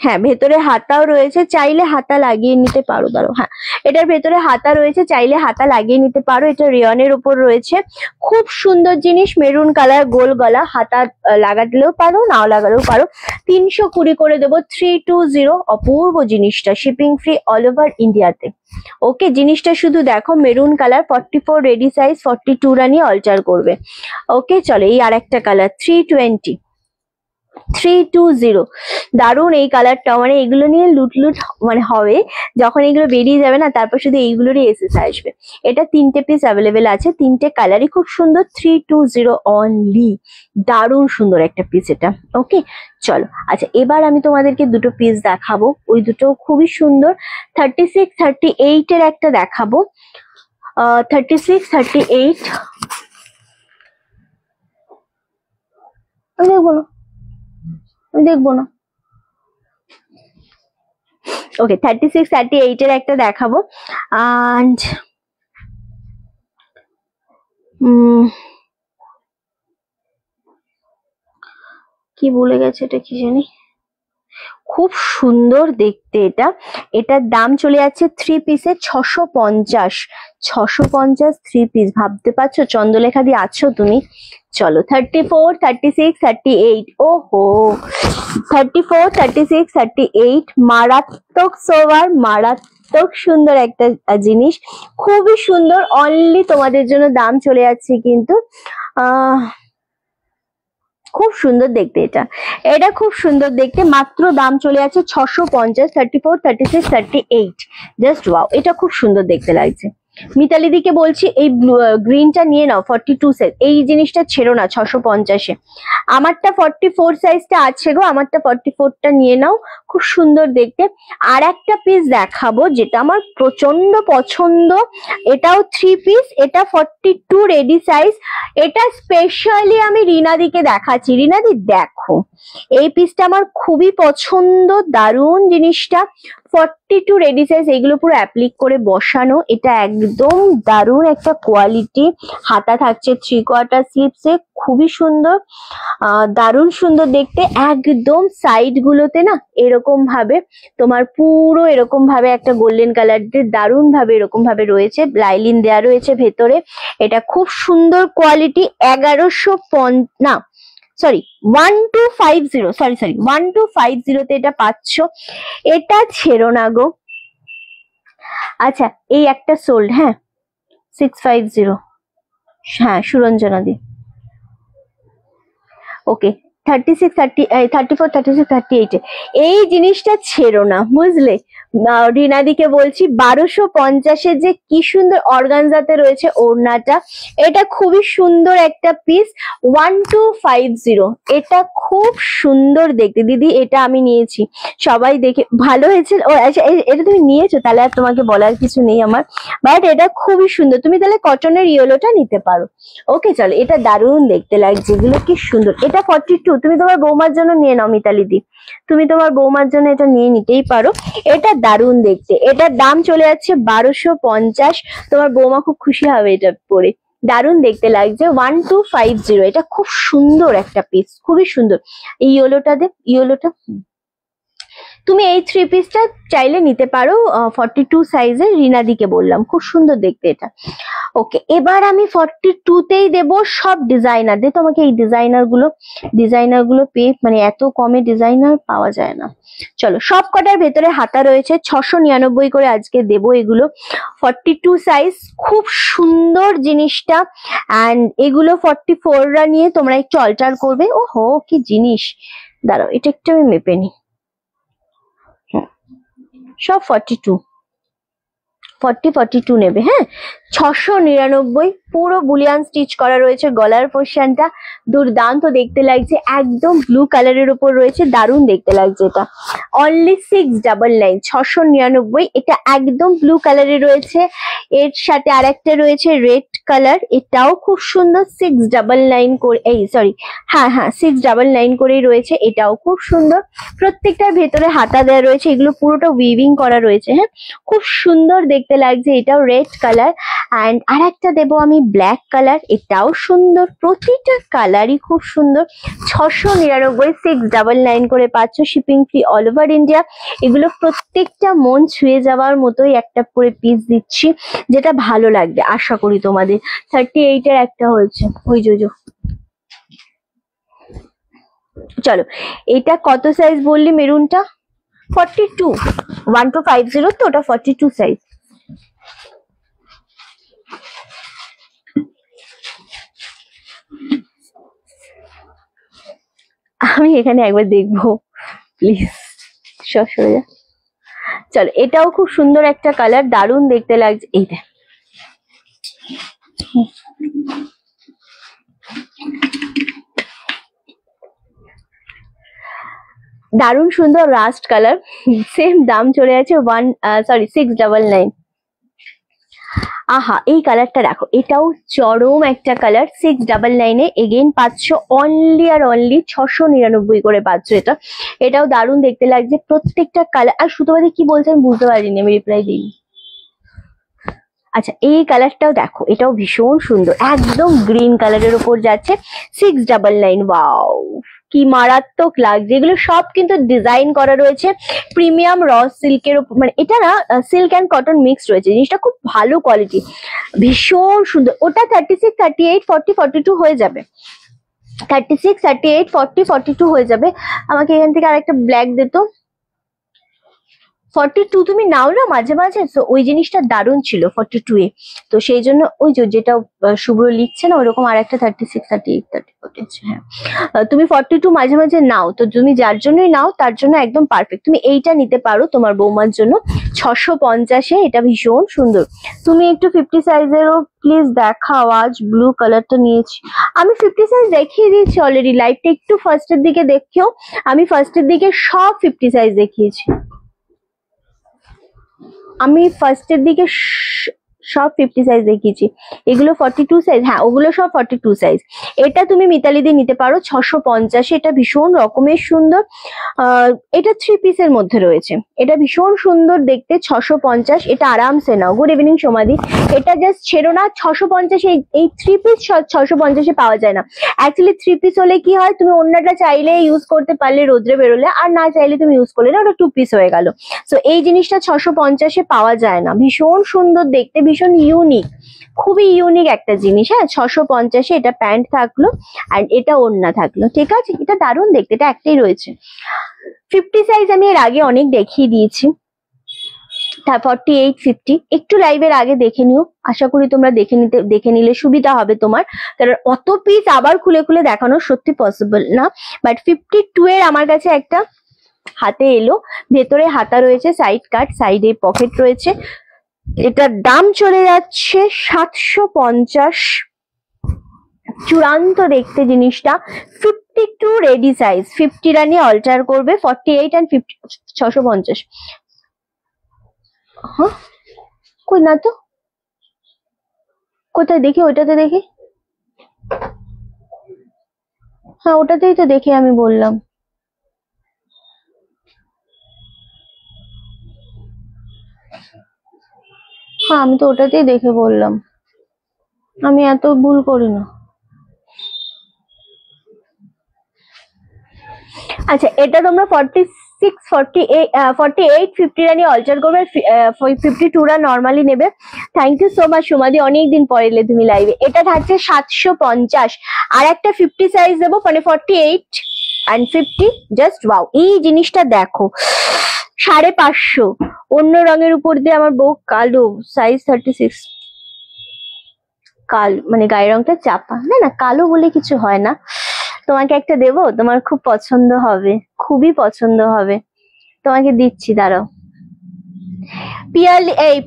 হ্যাঁ, ভেতরে হাতাও রয়েছে, চাইলে হাতা লাগিয়ে নিতে পারো। দাঁড়ো, হ্যাঁ এটার ভেতরে হাতা রয়েছে, চাইলে হাতা লাগিয়ে নিতে পারো। এটা রেয়নের উপর রয়েছে, খুব সুন্দর জিনিস। মেরুন কালার, গোল গলা, হাতা লাগালেও পারো, নাও লাগালেও পারো। 320 করে দেবো, 320। অপূর্ব জিনিসটা, শিপিং ফ্রি অল ওভার ইন্ডিয়াতে। ওকে, জিনিসটা শুধু দেখো, মেরুন কালার, 44 রেডি সাইজ, 42 রানি অল্টার করবে। ওকে চলো, এই আর একটা কালার 320। 320 দারুন এই কালারটা, মানে এগুলো নিয়ে লুট মানে হবে যখন এগুলো বেরিয়ে যাবে না, তারপর শুধু এইগুলোরই এসএস আসবে। এটা 3টে পিস অ্যাভেলেবেল আছে, 3টে কালারই খুব সুন্দর। 320 অনলি, দারুন সুন্দর একটা পিস এটা। ওকে চলো, আচ্ছা এবার আমি তোমাদেরকে দুটো পিস দেখাবো, ওই দুটো খুবই সুন্দর। 36 38 এর একটা দেখাবো। 36 38 আমি দেখবো না, আমি দেখবো না। ওকে 36 38 এর একটা দেখাবো। অ্যান্ড কি বলে গেছে, এটা কি জানি, খুব সুন্দর দেখতে এটা। এটার দাম চলে যাচ্ছে 3 পিসে 650। 650 3 পিস, ভাবতে পারছো চন্দ্রলেখা দিয়ে আছো তুমি। চলো 34 36 38, ওহো 34 36 38, মারাত্মক সোভার, মারাত্মক সুন্দর একটা জিনিস, খুবই সুন্দর। অনলি তোমাদের জন্য দাম চলে যাচ্ছে কিন্তু খুব সুন্দর দেখতে এটা, এটা খুব সুন্দর দেখতে, মাত্র দাম চলে যাচ্ছে 650। 34 36 38, জাস্ট ওয়াও, এটা খুব সুন্দর দেখতে লাগছে। মিতালি দিকে বলছি এই গ্রিনটা নিয়ে নাও 42 সাইজ, এই জিনিসটা ছেড়ো না 650-এ। আমারটা 44 সাইজটা আছে গো, আমারটা 44টা নিয়ে নাও, খুব সুন্দর দেখতে। আর একটা পিস দেখাবো যেটা আমার প্রচন্ড পছন্দ, এটাও 3 পিস, এটা 42 রেডি সাইজ। এটা স্পেশালি আমি রিনাদিকে দেখাচ্ছি, রিনাদি দেখো এই পিসটা আমার খুবই পছন্দ, দারুণ জিনিসটা। 42 রেডি সাইজ, এগুলো পুরো অ্যাপ্লিক করে বসানো, এটা একদম দারুণ একটা কোয়ালিটি। হাতা থাকছে 3/4 স্লিপসে, খুবই সুন্দর, দারুণ সুন্দর দেখতে। একদম সাইড গুলোতে না এরকম ভাবে তোমার পুরো এরকম ভাবে একটা গোল্ডেন কালার দিয়ে দারুণ ভাবে এরকম ভাবে রয়েছে, লাইলিন দেয়া রয়েছে ভেতরে। এটা খুব সুন্দর কোয়ালিটি। 1150 না সরি 1250, সরি 1250 এটা পাচ্ছ, এটা ছেড়ো না গো। আচ্ছা এই একটা সোল্ড, হ্যাঁ 650, হ্যাঁ সুরঞ্জনা দি। ওকে 36 30 34 36 38, এই জিনিসটা ছেড়ো না বুঝলে। রিনাদিকে বলছি 1250-এর যে কি সুন্দর অর্গানজাতে রয়েছে ওড়নাটা, এটা খুবই সুন্দর একটা পিস। 1250, এটা খুব সুন্দর দেখতে দিদি, এটা আমি নিয়েছি, সবাই দেখে ভালো হয়েছে। ও আচ্ছা এটা তুমি নিয়েছো, তাহলে আর তোমাকে বলার কিছু নেই আমার, বাট এটা খুবই সুন্দর, তুমি তাহলে কটনের ইয়েলোটা নিতে পারো। ওকে চলো, এটা দারুণ দেখতে লাগছে, এগুলো কি সুন্দর। এটা 42, তুমি তোমার বৌমার জন্য নিয়ে নাও মিতালি দি, তুমি তোমার বৌমার জন্য এটা নিয়ে নিতেই পারো, এটা দারুণ দেখতে। এটার দাম চলে যাচ্ছে 1250, তোমার বৌমা খুব খুশি হবে এটা পরে, দারুণ দেখতে লাগছে। 1250, এটা খুব সুন্দর একটা পিস, খুবই সুন্দর। এই ইয়েলোটা দে, ইয়েলোটা তুমি এই 3 পিসটা চাইলে নিতে পারো 42 সাইজের, রিনাদিকে বললাম, খুব সুন্দর দেখতে এটা। ওকে এবার আমি 42তেই দেবো সব ডিজাইনার দিয়ে, তোমাকে এই ডিজাইনার গুলো পেয়ে মানে এত কমে ডিজাইনার পাওয়া যায় না। চলো সব কটার ভেতরে হাতা রয়েছে, 699 করে আজকে দেবো এগুলো। 42 সাইজ, খুব সুন্দর জিনিসটা। অ্যান্ড এগুলো 44রা নিয়ে তোমরা একটু অল্টার করবে। ও হো কি জিনিস, দাঁড়াও এটা একটু আমি মেপে নিই। সব 42 নেবে, হ্যাঁ 699, পুরো বুলিয়ান স্টিচ করা রয়েছে, গলার পোর্শনটা দুর্দান্ত দেখতে লাগছে, একদম ব্লু কালারের উপর রয়েছে, দারুণ দেখতে লাগছে এটা। অনলি 699, 699, এটা একদম ব্লু কালারের রয়েছে, এর সাথে আরেকটা রয়েছে রেড কালার, এটাও খুব সুন্দর, 699 করে, এই সরি হ্যাঁ 699 করেই রয়েছে, এটাও খুব সুন্দর। প্রত্যেকটার ভেতরে হাতা দেওয়া রয়েছে, এগুলো পুরোটা উইভিং করা রয়েছে, হ্যাঁ খুব সুন্দর দেখতে লাগছে, এটাও রেড কালার। অ্যান্ড আর একটা দেবো আমি ব্ল্যাক কালার, এটাও সুন্দর, প্রতিটা কালারই খুব সুন্দর। 699, 699 করে পাচ্ছ, shipping free all over India. এগুলো প্রত্যেকটা মন ছুঁয়ে যাওয়ার মতোই একটা করে পিস দিচ্ছি, যেটা ভালো লাগবে আশা করি তোমাদের। 38-এর একটা হয়েছে, ওই জো। চলো এটা কত সাইজ বললি মেরুনটা? 42, 1250 তো, ওটা 42 সাইজ। আমি এখানে একবার দেখবো প্লিজ, সব সরে যা। চলো, এটাও খুব সুন্দর একটা কালার, দারুণ দেখতে লাগছে। এইটা দারুণ সুন্দর রাস্ট কালার, সেম দাম চলে আছে 699। আহা, এই কালারটা দেখো, এটাও চরম একটা কালার, 699 এগেইন পাচ্ছ অনলি আর অনলি 699 করে পাচ্ছ। এটাও দারুণ দেখতে লাগছে প্রত্যেকটা কালার। আর সুতোবাদী কি বলছে আমি বুঝতে পারিনি, আমি রিপ্লাই দিইনি। আচ্ছা, এই কালারটাও দেখো, এটাও ভীষণ সুন্দর, একদম গ্রিন কালারের উপর যাচ্ছে, 699। ওয়াও, কি মারাত্মক লাগছে। এগুলো সব কিন্তু ডিজাইন করা রয়েছে প্রিমিয়াম র সিল্কের উপর, মানে এটা না সিল্ক অ্যান্ড কটন মিক্স রয়েছে, জিনিসটা খুব ভালো কোয়ালিটি, ভীষণ সুন্দর। ওটা 36, 38, 40, 42 হয়ে যাবে, 36, 38, 40, 42 হয়ে যাবে। আমাকে এখান থেকে আরেকটা ব্ল্যাক দিত। 42 তুমি নাও না মাঝে মাঝে, তো ওই জিনিসটা দারুণ ছিল 42 এ, তো সেই জন্য ওই যেটা শুভ্র লিখছে না ওরকম আর একটা 36, 38, 40 হ্যাঁ, তুমি 42 মাঝে মাঝে নাও, তো তুমি যার জন্যই নাও তার জন্য একদম পারফেক্ট। তুমি এইটা নিতে পারো তোমার বৌমার জন্য 650-এ, এটা ভীষণ সুন্দর। তুমি একটু 50 সাইজেরও প্লিজ দেখাও, আজ ব্লু কালারটা নিয়েছি আমি, 50 সাইজ দেখিয়ে দিয়েছি অলরেডি। লাইভটা একটু ফার্স্টের দিকে দেখেও, আমি ফার্স্টের দিকে সব 50 সাইজ দেখিয়েছি, আমি ফার্স্টের দিকে সব 50 সাইজ দেখিয়েছি। এগুলো 42 সাইজ, হ্যাঁ ওগুলো সব 42 সাইজ। এটা তুমি মিতালি দিয়ে নিতে পারো 650, এটা ভীষণ রকমের সুন্দর। এটা 3 পিসের মধ্যে রয়েছে, এটা ভীষণ সুন্দর দেখতে, 650। এটা আরামসে নাও। গুড ইভিনিং সোমাদি, এটা জাস্ট ছেড়ো না, 650। এই 3 পিস 650-এ পাওয়া যায় না। অ্যাকচুয়ালি 3 পিস হলে কি হয়, তুমি অন্যটা চাইলে ইউজ করতে পারলে রোদ্রে বেরোলে, আর না চাইলে তুমি ইউজ করলে না, ওটা 2 পিস হয়ে গেল। সো এই জিনিসটা 650-এ পাওয়া যায় না, ভীষণ সুন্দর দেখতে, ভীষণ ইউনিক, খুবই ইউনিক একটা জিনিস। হ্যাঁ, 650-এ এটা প্যান্ট থাকলো আর এটা ওড়না থাকলো, ঠিক আছে। এটা দারুণ দেখতে, এটা একটাই রয়েছে। 50 সাইজ আমি এর আগে অনেক দেখিয়ে দিয়েছি, 48, 50 একটু লাইভের আগে দেখে নিও, আশা করি তোমরা দেখে নিলে সুবিধা হবে তোমার, কারণ অত পিস আবার খুলে খুলে দেখানো সত্যি পসিবল না। বাট 52 এর আমার কাছে একটা হাতে এলো, ভেতরে হাতা রয়েছে, সাইড কাট, সাইডে পকেট রয়েছে। এটার দাম চলে যাচ্ছে 750, চূড়ান্ত দেখতে জিনিসটা। 52 রেডি সাইজ, 50 রানি অল্টার করবে, 48 and 50, 650। হ্যাঁ, কই না তো, কোথায় দেখি, ওইটাতে দেখি, হ্যাঁ ওটাতেই তো দেখে আমি বললাম। হ্যাঁ আমি তো ওটাতেই দেখে বললাম, আমি এত ভুল করি না। আচ্ছা, এটা তোমরা 46, 48, 50 রানি অল্টার করবে, 52 রা নর্মালি নেবে। থ্যাংক ইউ সো মাচ সোমাদি, অনেকদিন পরে এলে তুমি লাইভে। এটা থাকছে 750, আর একটা 50 সাইজ দেবো, মানে 48 and 50। জাস্ট ওয়াও, এই জিনিসটা দেখো, 550 অন্য রঙের উপর দিয়ে। আমার বউ কালো, সাইজ 36, কালো মানে গায়ের রংটা চাপা, না না কালো বলে কিছু হয় না। তোমাকে একটা দেবো, তোমার খুব পছন্দ হবে, খুবই পছন্দ হবে, তোমাকে দিচ্ছি, দাঁড়াও।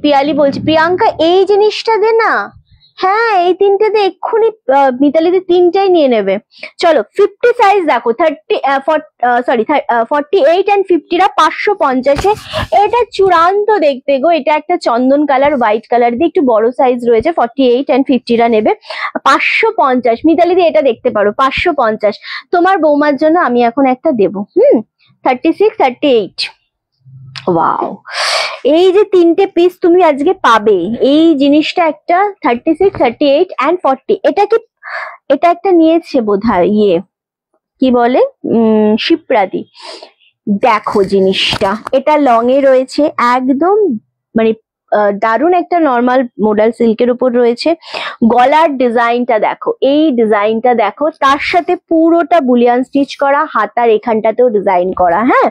পিয়ালি বলছি, প্রিয়াঙ্কা এই জিনিসটা দে না। হ্যাঁ, এই তিনটেতে এক্ষুনি মিতালিতে 3টাই নিয়ে নেবে। চলো 50 সাইজ দেখো, 48 and 50 রা 550-এ। এটা চূড়ান্ত দেখতে গো, এটা একটা চন্দন কালার, হোয়াইট কালার দিয়ে একটু বড় সাইজ রয়েছে, 48 and 50 রা নেবে 550। মিতালিদি এটা দেখতে পারো 550। তোমার বৌমার জন্য আমি এখন একটা দেবো, 36, 38। ওয়াও, এই যে 3টে পিস তুমি আজকে পাবে, এই জিনিসটা একটা 36, 38 and 40। এটা একটা নিয়েছে বোধহয়, কি বলে, শিপ্রাদি। দেখো জিনিসটা, এটা লং এ রয়েছে, একদম মানে দারুণ একটা নর্মাল মোডাল সিল্কের উপর রয়েছে। গলার ডিজাইনটা দেখো, এই ডিজাইনটা দেখো, তার সাথে পুরোটা বুলিয়ান স্টিচ করা, হাতার এখানটাতেও ডিজাইন করা। হ্যাঁ,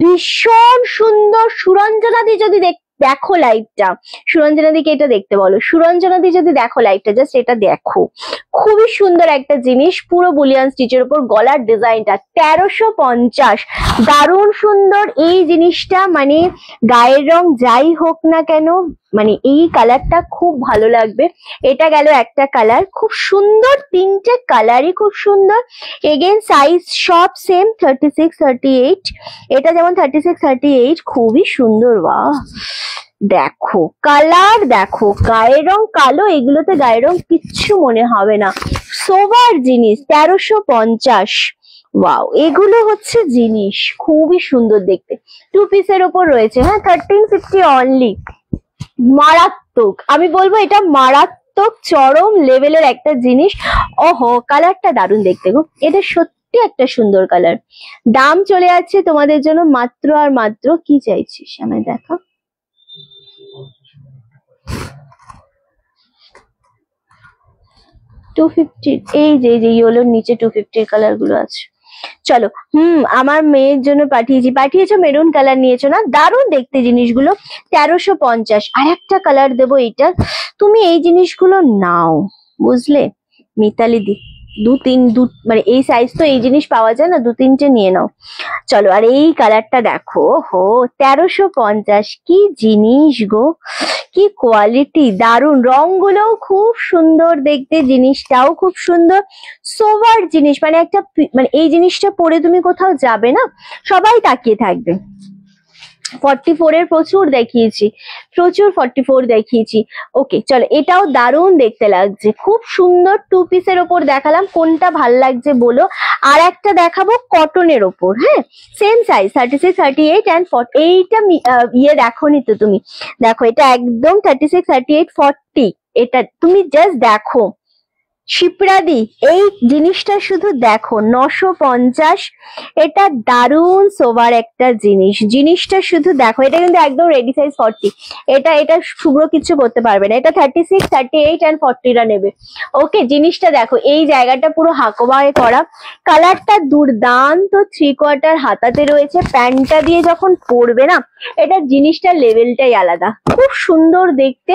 ভীষণ সুন্দর। সুরঞ্জনা দি যদি দেখো লাইভটা, সুরঞ্জনা দিকে এটা দেখতে বলো, সুরঞ্জনা দি যদি দেখো লাইভটা, জাস্ট এটা দেখো, খুবই সুন্দর একটা জিনিস, পুরো বুলিয়ান স্টিচের উপর গলার ডিজাইনটা 1350, দারুণ সুন্দর এই জিনিসটা। মানে গায়ের রং যাই হোক না কেন, মানে এই কালারটা খুব ভালো লাগবে। এটা গেল একটা কালার, খুব সুন্দর, তিনটে কালারই খুব সুন্দর। এগেন সাইজ সব সেম 36 38, এটা যেমন 36 38, খুবই সুন্দর। বাহ, দেখো কালার, দেখো গায়ের রং কালো, এগুলোতে গায়ের রং কিচ্ছু মনে হবে না। সোবার জিনিস 1350। ওয়াও, এগুলো হচ্ছে জিনিস খুবই সুন্দর দেখতে, 2 পিসের ওপর রয়েছে। হ্যাঁ, 1350 অনলি। মারাত্মক, আমি বলবো এটা মারাত্মক চরম লেভেলের একটা জিনিস। ওহো, কালারটা দারুণ দেখতে গো, এটা সত্যি একটা সুন্দর কালার। দাম চলে যাচ্ছে তোমাদের জন্য মাত্র আর মাত্র, কি চাইছিস আমায় দেখা, 250। এই যে ইয়েলোর নিচে 250 কালার গুলো আছে। চলো, আমার মেয়ের জন্য পাঠিয়েছো, মেরুন কালার নিয়েছো না, দারুণ দেখতে জিনিসগুলো, 1350। আর একটা কালার দেবো, এইটা তুমি এই জিনিসগুলো নাও, বুঝলে মিতালি দি, মানে এই সাইজ তো এই জিনিস পাওয়া যায় না, 2-3টে নিয়ে নাও। চলো, আর এই কালারটা দেখো, হো 1350, কি জিনিস গো, কি কোয়ালিটি, দারুণ, রংগুলোও খুব সুন্দর দেখতে, জিনিসটাও খুব সুন্দর, সোভার জিনিস। মানে একটা, মানে এই জিনিসটা পরে তুমি কোথাও যাবে না, সবাই তাকিয়ে থাকবে। 44 এর প্রচুর দেখিয়েছি, 44 দেখিয়েছি। ওকে, চলো, এটাও দারুণ দেখতে লাগছে, খুব সুন্দর। 2 পিসের ওপর দেখালাম, কোনটা ভাল লাগছে বলো। আর একটা দেখাবো কটনের ওপর, হ্যাঁ, সেম সাইজ 36 38 and 40। এইটা ইয়ে দেখোনি তো তুমি, দেখো এটা একদম 36 38 40, এটা তুমি জাস্ট দেখো। শিপ্রাদি, এই জিনিসটা শুধু দেখো, 950। এটা দারুণ সোবার একটা জিনিস, জিনিসটা শুধু দেখো। এটা কিন্তু একদম রেডি সাইজ 40। এটা শুভ্র কিছু করতে পারবে না, এটা 36 38 and 40রা নেবে। ওকে, জিনিসটা দেখো, এই জায়গাটা পুরো হাকোবায় করা, কালারটা দুর্দান্ত, 3/4 হাতাতে রয়েছে। প্যান্টটা দিয়ে যখন পরবে না, এটা জিনিসটা লেভেলটাই আলাদা, খুব সুন্দর দেখতে।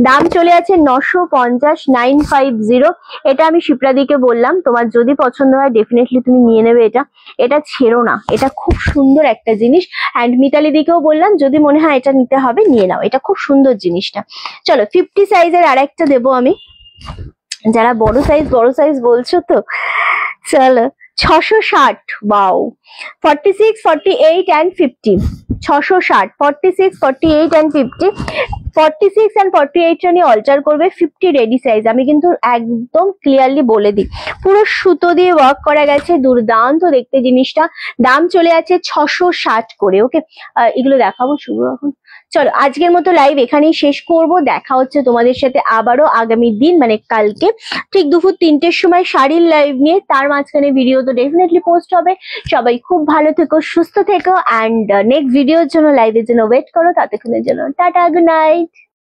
দাম চলে আছে 950, 950। এটা আমি শিপ্রাদিকে বললাম, তোমার যদি পছন্দ হয় ডেফিনেটলি তুমি নিয়ে নেবে, এটা ছেড়ো না, এটা খুব সুন্দর একটা জিনিস। অ্যান্ড মিতালি দিকেও বললাম, যদি মনে হয় এটা নিতে হবে নিয়ে নাও, এটা খুব সুন্দর জিনিসটা। চলো, 50 সাইজের আর একটা দেবো আমি, যারা বড় সাইজ বলছো তো, চলো 660। বাও, 46 48 and 50, 660 46 48 and 50। 46 and 48 টা নিয়ে অল্টার করবে, 50 রেডি সাইজ। আমি কিন্তু একদম ক্লিয়ারলি বলে দিই, পুরো সুতো দিয়ে ওয়ার্ক করা গেছে, দুর্দান্ত দেখতে জিনিসটা। দাম চলে আছে 660 করে। ওকে, এগুলো দেখাবো শুভ এখন। চলো, আজকের মতো লাইভ এখানেই শেষ করব। দেখা হচ্ছে তোমাদের সাথে আবারও আগামী দিন, মানে কালকে ঠিক দুপুর 3টের সময় শাড়ির লাইভ নিয়ে। তার মাঝখানে ভিডিও তো ডেফিনেটলি পোস্ট হবে। সবাই খুব ভালো থেকো, সুস্থ থেকো, অ্যান্ড নেক্সট ভিডিওর জন্য, লাইভের জন্য ওয়েট করো। ততক্ষণের জন্য টাটা, গুড নাইট।